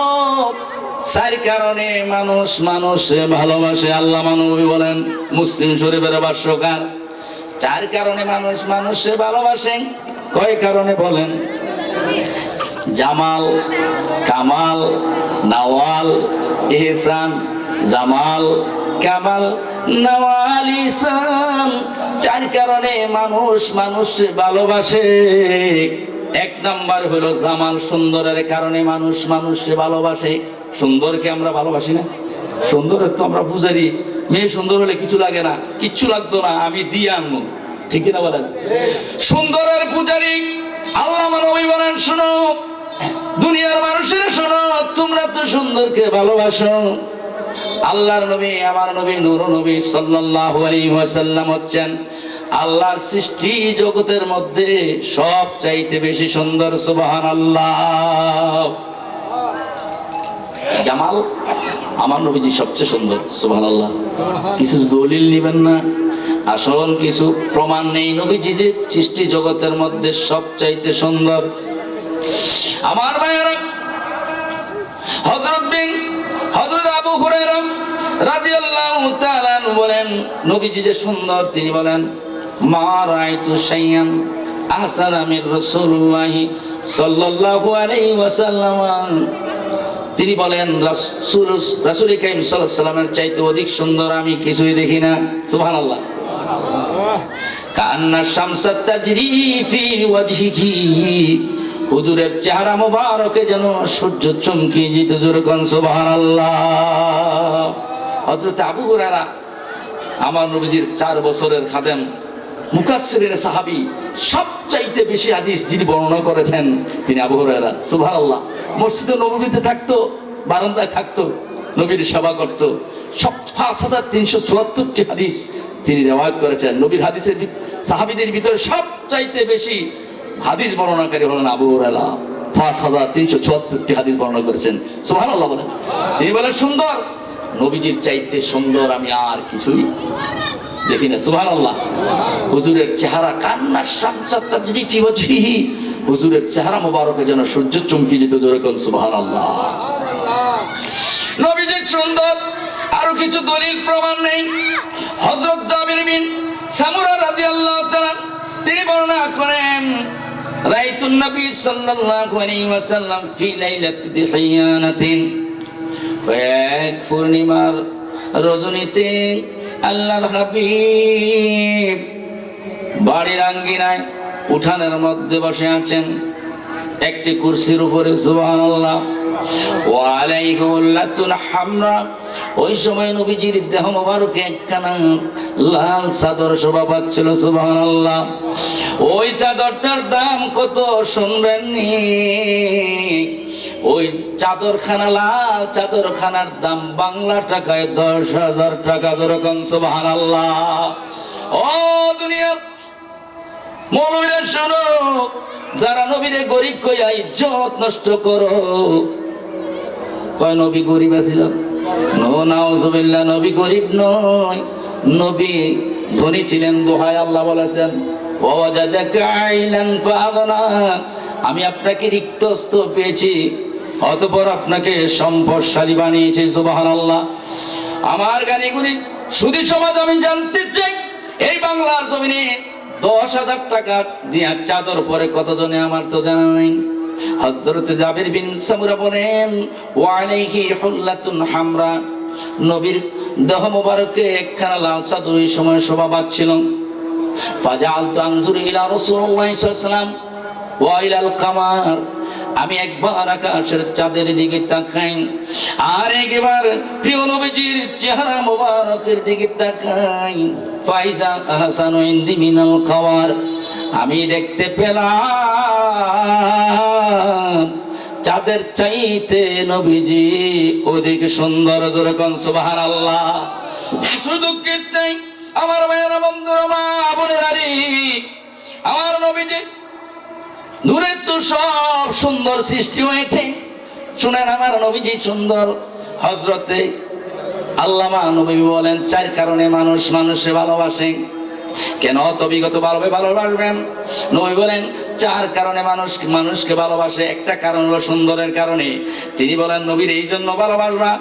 4 কারণে মানুষ মানুষে ভালোবাসে। আল্লামা নবী বলেন, মুসলিম শরীফের ভাষ্যকার, 4 কারণে মানুষ মানুষে ভালোবাসে। কয় কারণে বলেন? জামাল, কামাল, নওয়াল, ইহসান। জামাল, কামাল, নওয়াল, ইহসান। 4 কারণে মানুষ মানুষে ভালোবাসে। 1 নাম্বার হলো জামাল, সুন্দরের কারণে মানুষ মানুষে ভালোবাসে। সুন্দরকে আমরা ভালোবাসি না? সুন্দরের তো আমরা পূজারি, মেয়ে সুন্দর হলে কিছু লাগে না, কিচ্ছু লাগতো না, আমি দিয়ে আনবো, ঠিক না বলেন? সুন্দরের পূজারি আল্লামা নবী বলেন, শোনো দুনিয়ার মানুষেরা, শোনো, তোমরা তো সুন্দরকে ভালোবাসো। আল্লাহর নবী, আমার নবী, নূর নবী সাল্লাল্লাহু আলাইহি ওয়াসাল্লাম হচ্ছেন আল্লাহর সৃষ্টি জগতের মধ্যে সবচাইতে বেশি সুন্দর। সুবহানাল্লাহ। জামাল, আমার নবীজি সবচেয়ে সুন্দর। সুবহানাল্লাহ। কিছু দলিল নেবেন না, আসল কিছু প্রমাণ নেই। নবীজি যে সৃষ্টি জগতের মধ্যে সবচাইতে সুন্দর। আমার ভাইয়েরা, হযরত আবু হুরায়রা রাদিয়াল্লাহু তাআলা বলেন, নবীজি যে সুন্দর, তিনি বলেন, মা রাআইতু শাইয়ান আহসানা মিন রাসূলুল্লাহ সাল্লাল্লাহু আলাইহি ওয়াসাল্লাম। তিনি বলেন, রাসূল কারীম সাল্লাল্লাহু আলাইহি ওয়াসাল্লামের চাইতে অধিক সুন্দর আমি কিছুই দেখি না। সুবহানাল্লাহ। কান্না শামসাত তাজরি ফি ওয়াজহিহি, হুজুরের চেহারা মোবারকে যেন সূর্য চমকে যেত। জোরে কোন সুবহানাল্লাহ। হযরত আবু হুরায়রা আমার নবীজির 4 বছরের খাদেম, মুকাসসিরিন সাহাবী, সবচাইতে বেশি হাদিস যিনি বর্ণনা করেছেন তিনি আবু হুরায়রা। সুবহানাল্লাহ। মসজিদে নববীতে থাকতো, বারান্দায় থাকতো, নবীর সেবা করত। সব 5374টি হাদিস তিনি রিওয়ায়াত করেছেন। নবীর হাদিসের সাহাবীদের ভিতরে সবচাইতে বেশি হাদিস বর্ণনাকারী হলেন আবু হুরায়রা। 5374টি হাদিস বর্ণনা করেছেন। সুবহানাল্লাহ বলেন। তিনি বলেন, সুন্দর, নবীজির চাইতে সুন্দর আমি আর কিছুই দেখি না। সুবহানাল্লাহ। হুজুরের চেহারা, কান্না শামসাত তাজরি ফি ওয়াজহিহি, হুজুরের চেহারা মোবারকে যেন সূর্য চমকে যেত। জোরে কোন সুবহানাল্লাহ। নবীজি সুন্দর, আরো কিছু দলিল প্রমাণ নেই। হযরত জাবির বিন সামুরা রাদিয়াল্লাহু তাআলা তিনি বর্ণনা করেন, রাইতুন নবী সাল্লাল্লাহু আলাইহি ওয়াসাল্লাম ফি লাইলাতি দিহিয়ানাতিন, এক পূর্ণিমার রজনীতে আল্লাহর হাবিব বাড়ির আঙ্গিনায় উঠানের মধ্যে বসে আছেন, একটি কুরসির উপরে। সুবহানাল্লাহ। ওয়া আলাইহি উল্লাতুন হামরা, ওই সময় নবীজির দেহ মোবারকে একখানা লাল চাদর শোভা পাচ্ছিল। সুবহানাল্লাহ। ওই চাদরটার দাম কত শুনবেন নি? ওই চাদরখানা, লাল চাদরখানার দাম বাংলা টাকায় 10,000 টাকা। যেরকম সুবহানাল্লাহ। ও দুনিয়ার মৌলবীরা শোনো, যারা নবীরে গরিব কইয়া ইজ্জত নষ্ট করো, কয় নবী গরিব আছিল? নাউজুবিল্লাহ, নবী গরিব নয়, নবী ধনী ছিলেন। দোহায় আল্লাহ বলেছেন, ওয়াজাদাকা আইলান ফাগনা, আমি আপনাকে রিক্তস্ত পেয়েছি, অতঃপর আপনাকে সম্পদশালী বানিয়েছি। সুবহানাল্লাহ। আমার গানিগুলি সুদী সমাজ, আমি জানতে চাই এই বাংলার জমিনে 10,000 টাকা দিয়া চাদর পরে কতজনে, আমার তো জানা নাই। হযরত জাবির বিন সামুরা বলেন, ওয়া আলাইহি হুল্লাতুন হামরা, নবীর দেহ মোবারকে একখানা লাল চাদর ওই সময় শোভা পাচ্ছিল। ফাজালতু আনজুরু ইলা রাসূলুল্লাহ সাল্লাল্লাহু আলাইহি ওয়াসাল্লাম ওয়া ইলাল কামার, আমি একবার আকাশের চাঁদের দিকে তাকাই, আর একবার প্রিয় নবীজির চেহারা মোবারকের দিকে তাকাই। ফাইজা আহসানু ইনদি মিনাল খাওয়ার, আমি দেখতে পেলাম চাঁদের চাইতে নবীজি অধিক সুন্দর। যেরকম সুবহানাল্লাহ। শুধু কি তাই, আমার ভাইয়েরা, বন্ধুরা, মা বোনেরা, আমার নবীজি নূরের তো সব সুন্দর সৃষ্টি হয়েছে। শুনেন, আমার নবীজি সুন্দর। হযরতে আল্লামা নবী বলেন, 4 কারণে মানুষ মানুষে ভালোবাসে। কেন অত বিগতভাবে ভালোবাসবেন? নবী বলেন 4 কারণে মানুষকে ভালোবাসে। একটা কারণ হলো সুন্দরের কারণে। তিনি বলেন নবীর এই জন্য ভালোবাসবা,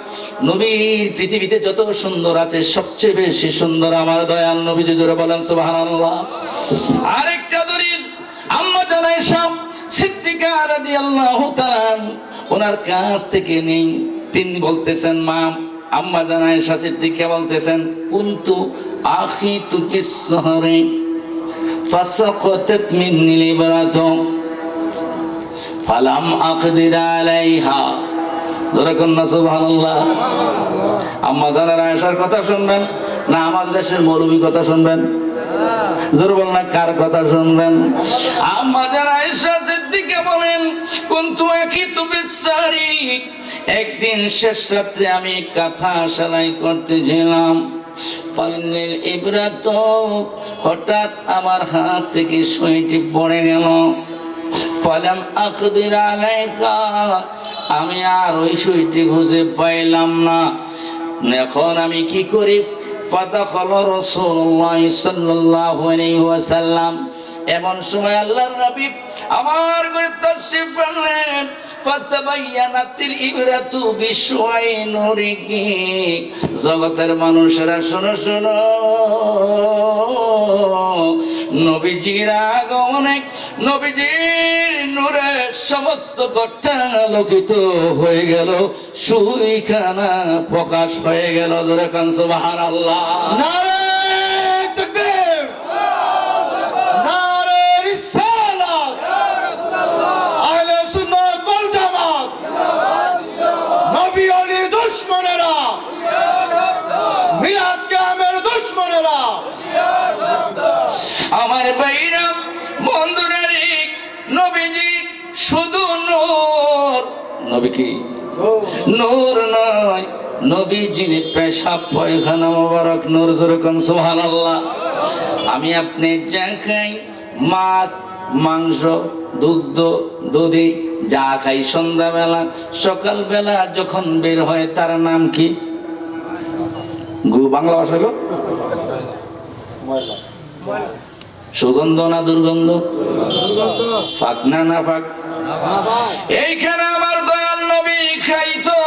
নবীর পৃথিবীতে যত সুন্দর আছে সবচেয়ে বেশি সুন্দর আমার দয়াল নবীজি। জোরে বলেন সুবহানাল্লাহ। আরেকটা দলিল আম্মা জান আয়েশা সিদ্দিকা রাদিয়াল্লাহু তাআলা ওনার কাছ থেকে নেই। তিনি বলতেছেন, মা আম্মা জান আয়েশা সিদ্দিকা বলতেছেন, কুনতু আখিতু ফিস সাহরি ফাসাকাতাত মিন্নি লিবরাতু ফালাম আকদির আলাইহা। জোরে কন্না সুবহানাল্লাহ। আম্মা জান আয়েশার কথা শুনবেন না আমাদের দেশের মৌলবী কথা শুনবেন? জোরে বলেন না কার কথা শুনবেন? আম্মা জান আয়েশা সিদ্দিকা বলেন, কুনতু আখিতু ফিস সাহরি, একদিন শেষ রাত্রে আমি কাঁথা সেলাই করতেছিলাম। ফালিল ইবরাত, হঠাৎ আমার হাত থেকে সুইটি পড়ে গেল। ফালাম আকদির আলাইকা, আমি আর ওই সুইটি খুঁজে পাইলাম না। এখন আমি কি করি? ফাদাখাল রাসূলুল্লাহ সাল্লাল্লাহু আলাইহি ওয়াসাল্লাম, এমন সময় আল্লাহর নবী আমার ঘরে তাশরীফ আনলেন। ফাতাবায়ানাতিল ইবরাতু বিশুআই নূরিহি, জগতের মানুষেরা শোনো শোনো, নবীজির আগমনে নবীজির নূরে সমস্ত ঘরটা আলোকিত হয়ে গেল, সুইখানা প্রকাশ হয়ে গেল। জোরে কান সুবহানাল্লাহ। নারে তাকবীর, নারে রিসালাত, আহলে সুন্নাত ওয়াল জামাত, নবী আলীর দুশমনেরা, মিলাদ কায়েমের দুশমনেরা, আমার ভাইরা বন্ধুরা রে, নবীজি শুধু নূর, নবী কি নূর নয়, নবীজির পেশাব পায়খানা মোবারক নূর। জোরে কোন সুবহানাল্লাহ। আমি আপনি যা খাই, মাছ মাংস দুগ্ধ দধি যা খাই, সন্ধ্যাবেলা সকালবেলা যখন বের হয় তার নাম কি? বাংলা ভাষা গো, সুগন্ধ না দুর্গন্ধ? ফাঁকনা না ফাঁক? এইখানে আমার দয়াল নবী খাইতো,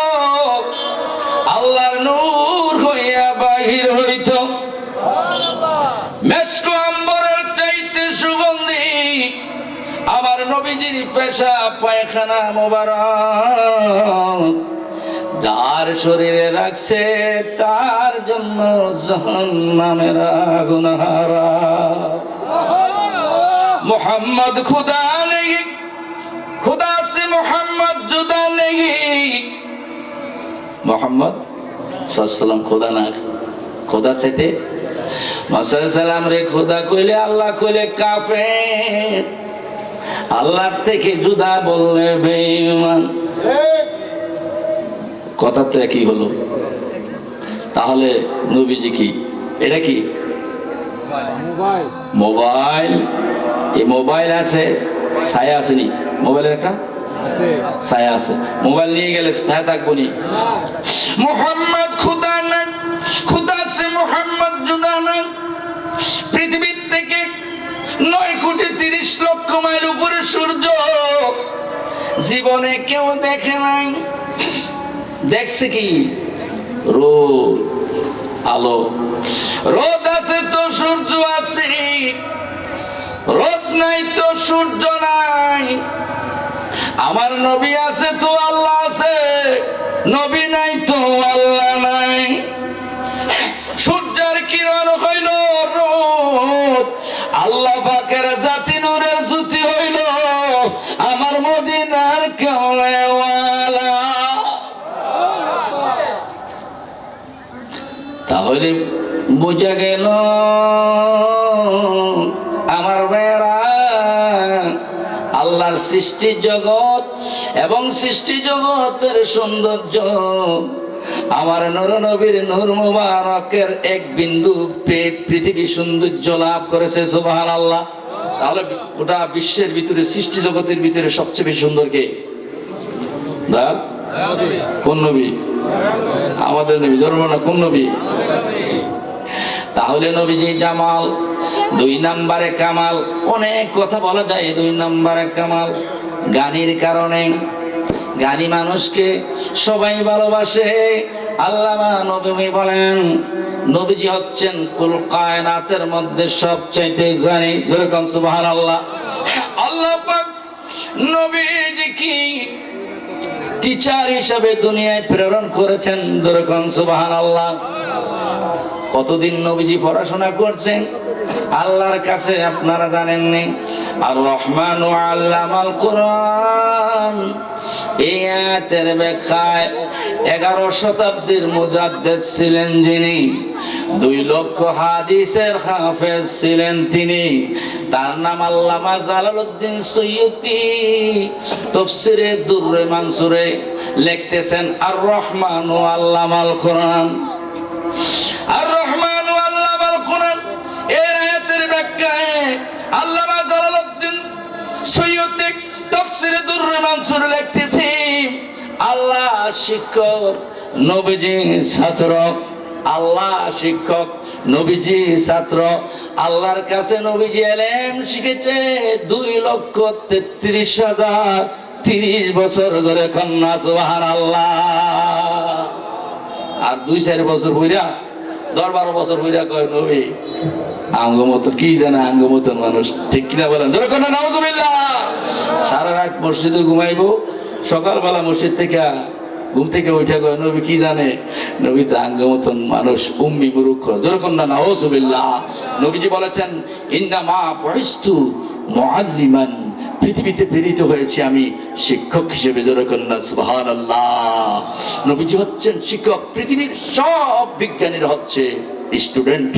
আল্লাহর নূর হইয়া বাহির হইত। মেশক আম্বরের চাইতে সুগন্ধি আমার নবীজির পেশাব পায়খানা মোবারক। যার শরীরে রাখছে তার জন্য জাহান্নামের আগুন হারাম। मोहम्मद खुदा नहीं, खुदा से मोहम्मद जुदा नहीं। मोहम्मद सल्लल्लाहु खुदा ना, खुदा चाहते सलाम रे खुदा কইলে আল্লাহ কইলে কাফের, আল্লাহর থেকে জুদা বললে বেঈমান। কথা তো একই হলো। তাহলে নবীজি কি? এটা কি মোবাইল? এই মোবাইল আছে, ছায়া আসেনি? মোবাইলের একটা ছায়া আছে, মোবাইল নিয়ে গেলে ছায়া থাকবো নি? মোহাম্মদ খুদা না, খুদা সে মোহাম্মদ জুদা না। পৃথিবীর থেকে 9,30,00,000 মাইল উপরে সূর্য, জীবনে কেউ দেখে নাই। দেখছে কি? রোদ, আলো। রোদ আছে তো সূর্য আছে, রোদ নাই তো সূর্য নাই। আমার নবী আছে তো আল্লাহ আছে, নবী নাই তো আল্লাহ নাই। সূর্যের কিরণ হইল রোদ, আল্লাহ পাকের জাতি নূরের জ্যোতি হইল আমার মদিনার কামলেওয়ালা। তাহলে বোঝা গেল আমার ভাইরা, আল্লাহর সৃষ্টি জগৎ এবং সৃষ্টি জগতের সৌন্দর্য আমার নূর নবীর নূর মুবারকের এক বিন্দু পৃথিবী সৌন্দর্য লাভ করেছে। সুবহানাল্লাহ। তাহলে গোটা বিশ্বের ভিতরে, সৃষ্টি জগতের ভিতরে সবচেয়ে বেশি সুন্দর কে? কোন নবী? আমাদের নবী। জন্ম না কোন নবী? তাহলে নবীজি জামাল দুই নম্বরে কামাল, অনেক কথা বলা যায়। দুই নম্বরে কামাল গানের কারণে, গানি মানুষকে সবাই ভালোবাসে। আল্লামা নবী বলেন, নবীজি হচ্ছেন কুল কায়নাতের মধ্যে সবচাইতে গানি। যেরকম সুবহানাল্লাহ। আল্লাহ পাক নবীজি কি টিচার হিসাবে দুনিয়ায় প্রেরণ করেছেন। যেরকম সুবহানাল্লাহ। কতদিন নবীজি পড়াশোনা করছেন আল্লাহর কাছে আপনারা জানেননি। আর রহমান আল্লামাল কোরআন, এই আয়াতের ব্যাখ্যায় 11 শতাব্দীর মুজাদ্দিদ ছিলেন যিনি, 2 লক্ষ হাদিসের হাফেজ ছিলেন তিনি। তার নাম আল্লামা জালালউদ্দিন সৈয়দী। তাফসীরে দুররে মানসুরে লিখতেছেন আর রহমান আল্লামাল কোরআন। আর রহমান আল্লামাল কোরআন এর আয়াতের ব্যাখ্যায় আল্লামা জালালউদ্দিন সৈয়দী তাফসীরে দুররে মানসুরে লিখতেছে, আল্লাহ শিক্ষক, নবীজি ছাত্র। আল্লাহ শিক্ষক, নবীজি ছাত্র। আল্লাহর কাছে নবীজি ইলম শিখেছে 2,33,000 30 বছর ধরে। কন্যা সুবহানাল্লাহ। আর 2-4 বছর হইরা 10-12 বছর হইরা কয় নবী আঙ্গ মতন, কি জানে আঙ্গ মতন মানুষ, ঠিক কিনা বলেন? ধরে কন্যা নাউজুবিল্লাহ। সারা রাত মসজিদে ঘুমাইবো, সকালবেলা মসজিদ থেকে ঘুম থেকে উঠে কয় নবী কি জানে, নবী তো আঙ্গ মতন মানুষ, উম্মি মুরুক্ষ। ধরে কন্যা নাউজুবিল্লাহ। নবীজি বলেছেন ইন্নামা বুইস্তু মুআল্লিমান, পৃথিবীতে প্রেরিত হয়েছে আমি শিক্ষক হিসেবে। জোরে কন্যা সুবহানাল্লাহ। নবীজি হচ্ছেন শিক্ষক, পৃথিবীর সব বিজ্ঞানীরা হচ্ছে স্টুডেন্ট,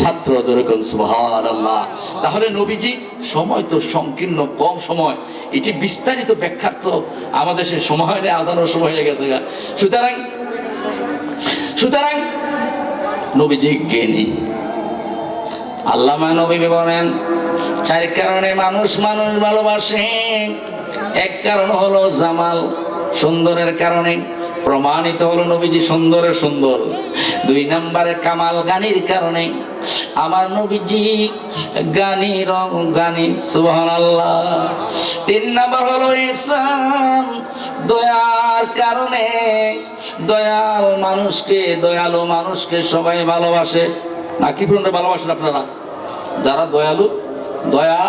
ছাত্র। জোরে কন্যা সুবহানাল্লাহ। তাহলে নবীজি, সময় তো সংকীর্ণ, কম সময়, এটি বিস্তারিত ব্যাখ্যার তো আমাদের সে সময় নেই, আদানোর সময় হয়ে গেছে। সুতরাং নবীজি জ্ঞানী। আল্লামা নবী বলেন 4 কারণে মানুষ ভালোবাসে। এক কারণ হলো জামাল, সুন্দরের কারণে প্রমাণিত হলো নবীজি সুন্দরের সুন্দর। 2 নম্বরে কামাল, গানির কারণে। আমার নবীজি গানি, রং গানি। সুবহানাল্লাহ। 3 নম্বর হলো ইহসান, দয়ার কারণে। দয়াল মানুষকে, দয়ালু মানুষকে সবাই ভালোবাসে। নাকি পুরনো ভালোবাসেন আপনারা? যারা দয়ালু, দয়া,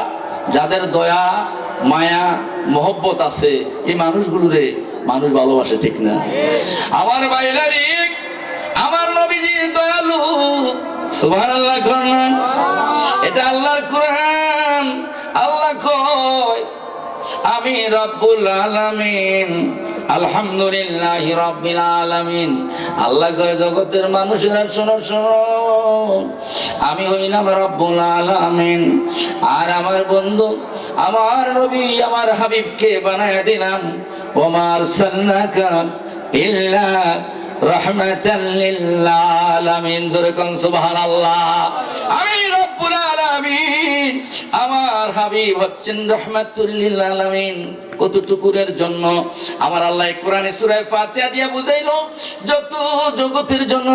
যাদের দয়া মায়া মহব্বত আছে, এই মানুষগুলোরে মানুষ ভালোবাসে, ঠিক না? আমার বাইলারি, আমার নবীজি দয়ালু। সুবহানাল্লাহ। এটা আল্লাহর কোরআন। আল্লাহ কয় আমি রব্বুল আলামিন, আলহামদুলিল্লাহি রাব্বিল আলামিন। আল্লাহ কয় জগতের মানুষেরা শোনো শোনো, আমি হইলাম রব্বুল আলামিন। আর আমার বন্ধু, আমার নবী, আমার হাবিবকে বানায় দিলাম ওমা আরসালনাকা ইল্লা রাহমাতাল লিল আলামিন। জোরে কোন সুবহানাল্লাহ। আমি রব্বুল আলামিন, আমার হাবিব হচ্ছেন রাহমাতুল লিল আলামিন। কতটুকুরের জন্য? আমার আল্লাহ কোরআনে সূরা ফাতিহা দিয়ে বুঝাইলো, যত জগতের জন্য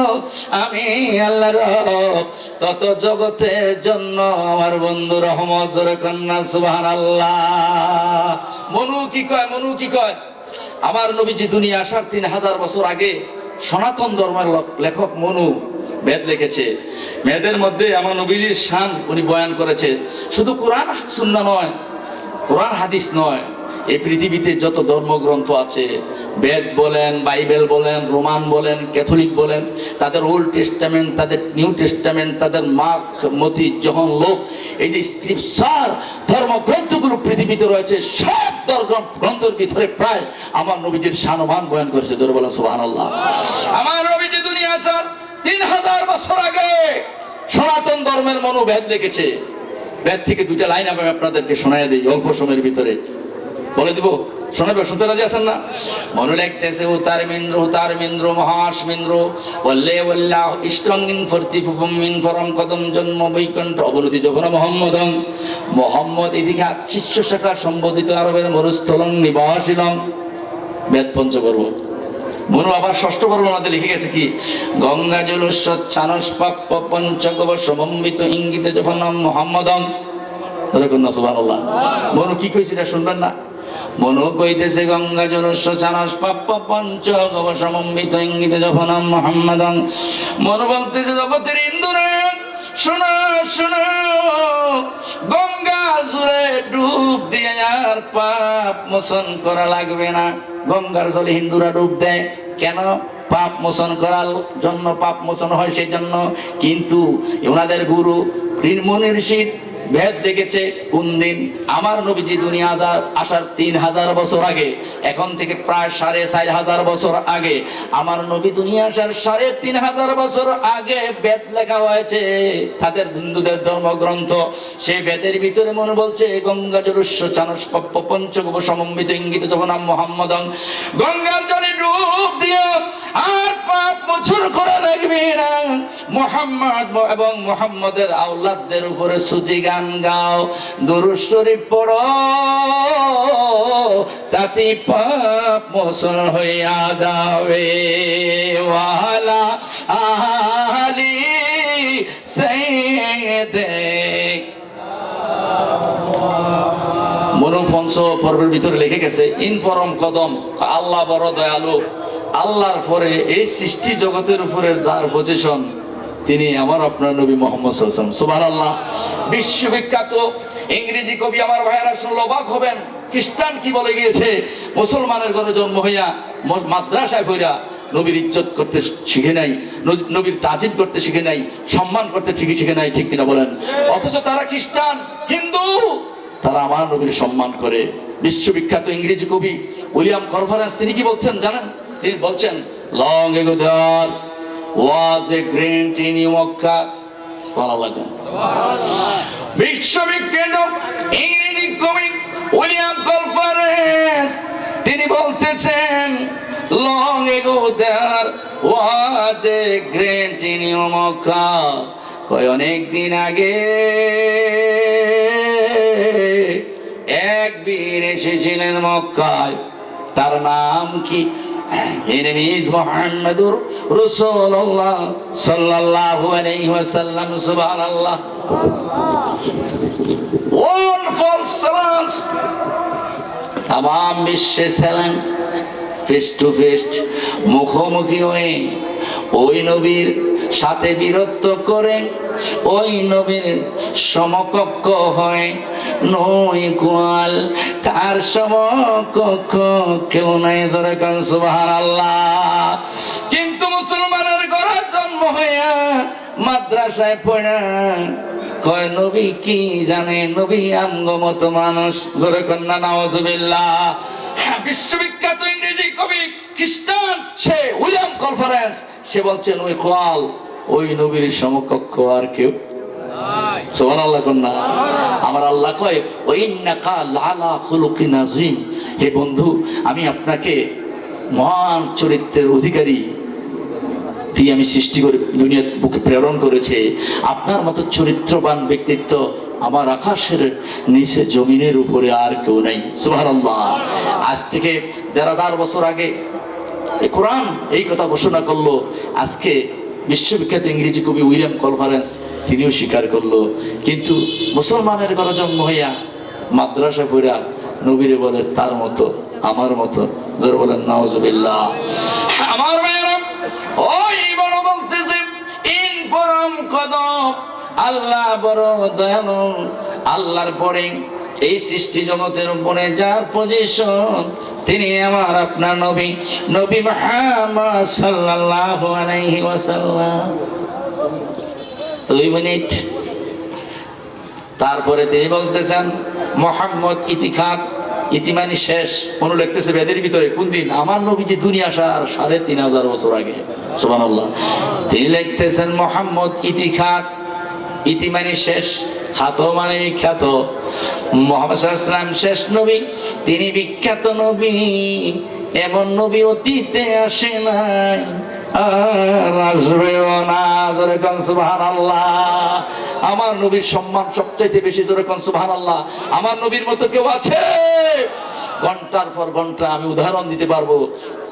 আমি আল্লাহ রব, তত জগতের জন্য আমার বন্ধু রহমত। জোরে কন্যা সুবহানাল্লাহ। মনু কি কয়? মনু কি কয়? আমার নবীজি দুনিয়া আসার 3000 বছর আগে সনাতন ধর্মের লেখক মনু বেদ লিখেছে। বেদের মধ্যে আমার নবীজির শান উনি বয়ান করেছে। শুধু কোরআন সুন্নাহ নয়, কোরআন হাদিস নয়, এই পৃথিবীতে যত ধর্মগ্রন্থ আছে, বেদ বলেন, বাইবেল বলেন, রোমান বলেন, ক্যাথলিক বলেন, তাদের ওল্ড টেস্টামেন্ট, তাদের নিউ টেস্টামেন্ট, তাদের মার্ক, মতি, জহন, লোক, এই যে স্ক্রিপচার ধর্মগ্রন্থগুলো পৃথিবীতে রয়েছে, সব গ্রন্থের ভিতরে প্রায় আমার নবীজির শানমান বয়ান করেছে। জোরে বলেন সুবহানাল্লাহ। আমার নবীজি দুনিয়া আসার 3000 বছর আগে সনাতন ধর্মের মনোভেদ লিখেছে। বেদ থেকে 2টা লাইন আমি আপনাদেরকে শোনায় দিই অল্প সময়ের ভিতরে, বলে দিব। শোনাবে? শুনতে রাজি আছেন না? মনে লিখতেছে উতার মিন্দ্র মহাসমিন্দ্র বললে বল্লাহ ইষ্টঙ্গিন ফর্তি ফুমিন ফরম কদম জন্ম বৈকুণ্ঠ অবনতি যখন মোহাম্মদং মোহাম্মদ এদিকে শিষ্য শাখা সম্বোধিত আরবের মরুস্থলং নিবাসিলং। বেদ পঞ্চপর্ব। মনু আবার ষষ্ঠ পর্বের মধ্যে লিখে গেছে কি, গঙ্গা জলস্য চানস পাপ্য পঞ্চগব সমম্বিত ইঙ্গিতে যখন মোহাম্মদম। সুবহানাল্লাহ। মনু কি কইছে এটা শুনবেন না? মনু কইতেছে গঙ্গা জলস্য চানস পাপ্য পঞ্চগব সমম্বিত ইঙ্গিতে যখন মোহাম্মদম। মনু বলতেছে জগতের ইন্দুরা শোনো শোনো, গঙ্গা জলে ডুব দিয়ে আর পাপ মোচন করা লাগবে না। গঙ্গার জলে হিন্দুরা ডুব দেয় কেন? পাপ মোচন করার জন্য, পাপ মোচন হয় সেই জন্য। কিন্তু ওনাদের গুরু মনির ঋষির ভেদ দেখেছে কোন দিন? আমার নবীজি দুনিয়া আসার 3000 বছর আগে, এখন থেকে প্রায় 4500 বছর আগে, আমার নবী দুনিয়া আসার 3500 বছর আগে বেদ লেখা হয়েছে, তাদের হিন্দুদের ধর্মগ্রন্থ। সেই বেদের ভিতরে মনে বলছে গঙ্গা জলস্য চানস পাপ্য পঞ্চগব সমম্বিত ইঙ্গিত যখন মোহাম্মদং। গঙ্গার জলে ডুব দিয়ে আর পাপ মোচন করা লাগবে না। মুহাম্মদ এবং মুহাম্মদের আওলাদদের উপরে স্তুতি গান গাও, দুরূদ শরীফ পড়ো, তাতে পাপ মোচন হইয়া যাবে। ওয়ালা আলি সাইয়্যিদে। মনু পঞ্চ পর্বের ভিতরে লিখে গেছে ইনফরম কদম, আল্লাহ বড় দয়ালু। আল্লাহর পরে এই সৃষ্টি জগতের উপরে যার পজিশন, তিনি আমার আপনার নবী মুহাম্মদ সাল্লাল্লাহু আলাইহি ওয়াসাল্লাম। সুবহানাল্লাহ। বিশ্ববিখ্যাত ইংরেজি কবি আমার ভাইয়েরা শুনলে অবাক হবেন, খ্রিস্টান কি বলে গিয়েছে? মুসলমানের ঘরে জন্ম হইয়া মাদ্রাসায় পড়া নবীর ইজ্জত করতে শিখে নাই, নবীর তাজিম করতে শিখে নাই, সম্মান করতে ঠিকই শিখে নাই, ঠিক কিনা বলেন? অথচ তারা খ্রিস্টান, হিন্দু, তারা আমার নবীর সম্মান করে। বিশ্ববিখ্যাত ইংরেজি কবি উইলিয়াম কনফারেন্স তিনি কি বলছেন জানেন? তিনি বলছেন, long ago there was a great in Mecca. বিশ্ববিখ্যাত ইংরেজি কবি উইলিয়াম কনফারেন্স তিনি বলতেছেন, long ago there was a great in Mecca. কয় অনেক দিন আগে এক বীর এসেছিলেন মক্কায়, তার নাম কি? His name is Muhammadur Rasulullah sallallahu alayhi wa sallam. Subhanallah. One false silence. Tamam বিশ্বে silence. Face to face, মুখোমুখি হয়ে ওই নবীর সাথে বীরত্ব করে, ওই নবীর সমকক্ষ হয় নয় কোয়াল, তার সমকক্ষ কেউ নাই। জোরে কোন সুবহানাল্লাহ। কিন্তু মুসলমানের ঘরে জন্ম হইয়া মাদ্রাসায় পড়া কয় নবী কি জানে? নবী আমগো মতো মানুষ। জোরে কোন না নাউজুবিল্লাহ। বিশ্ববিখ্যাত ইংরেজি কবি খ্রিস্টান সে উইলিয়াম কনফারেন্স, সে বলছেন ওই কোয়াল, ওই নবীর সমকক্ষ আর কেউ নাই। সুবহানাল্লাহ কন্যা। আমার আল্লাহ কয় ওয়াইন্নাকা লাআলা খুলুকিন আযীম, হে বন্ধু আমি আপনাকে মহান চরিত্রের অধিকারী দিয়ে আমি সৃষ্টি করে দুনিয়ার বুকে প্রেরণ করেছে। আপনার মতো চরিত্রবান ব্যক্তিত্ব আমার আকাশের নিচে জমিনের উপরে আর কেউ নাই। সুবহানাল্লাহ। আজ থেকে ১৫০০ বছর আগে এই কোরআন এই কথা ঘোষণা করলো। আজকে বিশ্ববিখ্যাত ইংরেজি কবি উইলিয়াম কনফারেন্স তিনিও স্বীকার করলো। কিন্তু মুসলমানের ঘরে জন্ম হইয়া মাদ্রাসা পড়া নবীরে বলে তার মতো, আমার মতো। জোরে বলেন নাউজুবিল্লাহ। আমার ভাইরা ওই বড় বলতেছে ইনফরম কদম, আল্লাহ বড় দয়ালু। আল্লাহর পরে এই সৃষ্টি জগতের উপরে যার পজিশন, তিনি আমার আপনার নবী, নবী মুহাম্মদ সাল্লাল্লাহু আলাইহি ওয়াসাল্লাম। 2 মিনিট। তারপরে তিনি বলতেছেন মুহাম্মদ ইতিখাত, ইতিমানি শেষ। মনে লিখতেছে বেদের ভিতরে কোন দিন? আমার নবীজি দুনিয়া আসার 3500 বছর আগে। সুবহানাল্লাহ। তিনি লিখতেছেন মুহাম্মদ ইতিখাত, ইতিমানি শেষ, খাত মানে বিখ্যাত। মুহাম্মদ সাল্লাল্লাহু আলাইহি ওয়াসাল্লাম শেষ নবী, তিনি বিখ্যাত নবী। এমন নবী অতীতে আসে নাই আর আসবেও না। জোরে কোন সুবহানাল্লাহ। আমার নবীর সম্মান সবচাইতে বেশি। জোরে কোন সুবহানাল্লাহ। আমার নবীর মতো কেউ আছে? ঘন্টার পর ঘন্টা আমি উদাহরণ দিতে পারবো।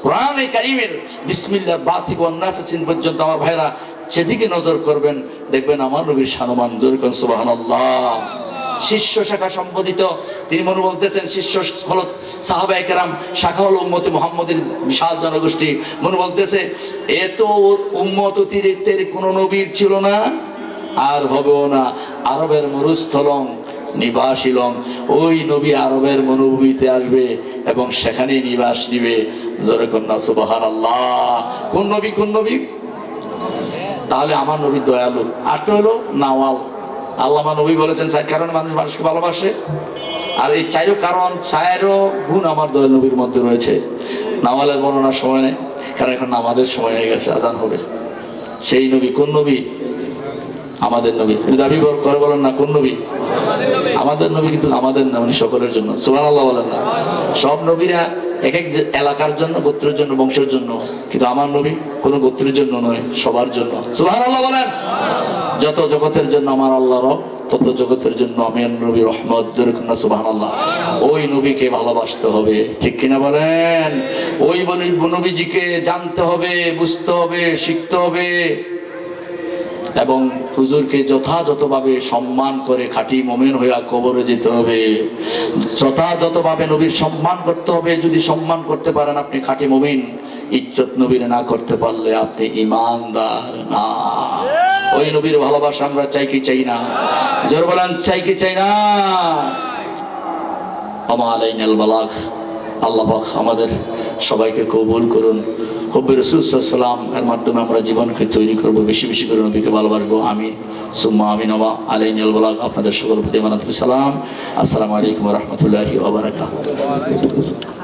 কোরআনে কারীমের বিসমিল্লাহ বা থেকে অন্যাস চিন পর্যন্ত আমার ভাইরা সেদিকে নজর করবেন, দেখবেন আমার নবীর শানমান। জোরে কোন সুবহানাল্লাহ। শিষ্য শাখা সম্বোধিত, তিনি মনে বলতেছেন শিষ্য হলো সাহাবায়ে কেরাম, শাখা হলো উম্মতে মুহাম্মদের বিশাল জনগোষ্ঠী। মনে বলতেছে এত উম্মত অতিরিক্তের কোন নবীর ছিল না, আর হবেও না। আরবের মরুস্থলং নিবাসীলং, ওই নবী আরবের মরুভূমিতে আসবে এবং সেখানেই নিবাস নিবে। জোরে কন্যা সুবহানাল্লাহ। কোন নবী? কোন নবী? তাহলে আমার নবী দয়ালু। আটটা হলো নাওয়াল। আল্লামা নবী বলেছেন চার কারণে মানুষ মানুষকে ভালোবাসে, আর এই চারও কারণ, চারও গুণ আমার দয়াল নবীর মধ্যে রয়েছে। নাওয়ালের বর্ণনার সময় নেই, কারণ এখন নামাজের সময় হয়ে গেছে, আজান হবে। সেই নবী কোন নবী? আমাদের নবী। দাবি করে বলেন না কোন নবী? আমাদের নবী, কিন্তু আমাদের না, উনি সকলের জন্য। সুবহানাল্লাহ বলেন না। সব নবীরা এক এক এলাকার জন্য, গোত্রের জন্য, বংশের জন্য, কিন্তু আমার নবী কোন গোত্রের জন্য নয়, সবার জন্য। সুবহানাল্লাহ বলেন। যত জগতের জন্য আমার আল্লাহ রব, তত জগতের জন্য আমি নবী রহমত। জোরে কোন সুবহানাল্লাহ। ওই নবীকে ভালোবাসতে হবে, ঠিক কিনা বলেন? ওই নবীজিকে জানতে হবে, বুঝতে হবে, শিখতে হবে এবং হুজুরকে যথাযথভাবে সম্মান করে খাঁটি মুমিন হইয়া কবরে যেতে হবে। যথাযথভাবে নবীর সম্মান করতে হবে। যদি সম্মান করতে পারেন আপনি খাঁটি মুমিন, ইজ্জত নবীর না করতে পারলে আপনি ঈমানদার না। ওই নবীর ভালোবাসা আমরা চাই কি চাই না? জোর বলেন, চাই কি চাই না? ওমা আলাইনাল বালাগ। আল্লাহ পাক আমাদের সবাইকে কবুল করুন। হুব্বে রাসূল সাল্লাল্লাহু আলাইহি ওয়াসাল্লাম এর মাধ্যমে আমরা জীবনকে তৈরি করব, বেশি বেশি করে নবীকে ভালোবাসবো। আমিন সুম্মা আমিন। ওয়া আলাইনাল বালাগ। আপনাদের সকলের প্রতি আমার সালাম। আসসালামু আলাইকুম ওয়া রাহমাতুল্লাহি ওয়া বারাকাতুহু।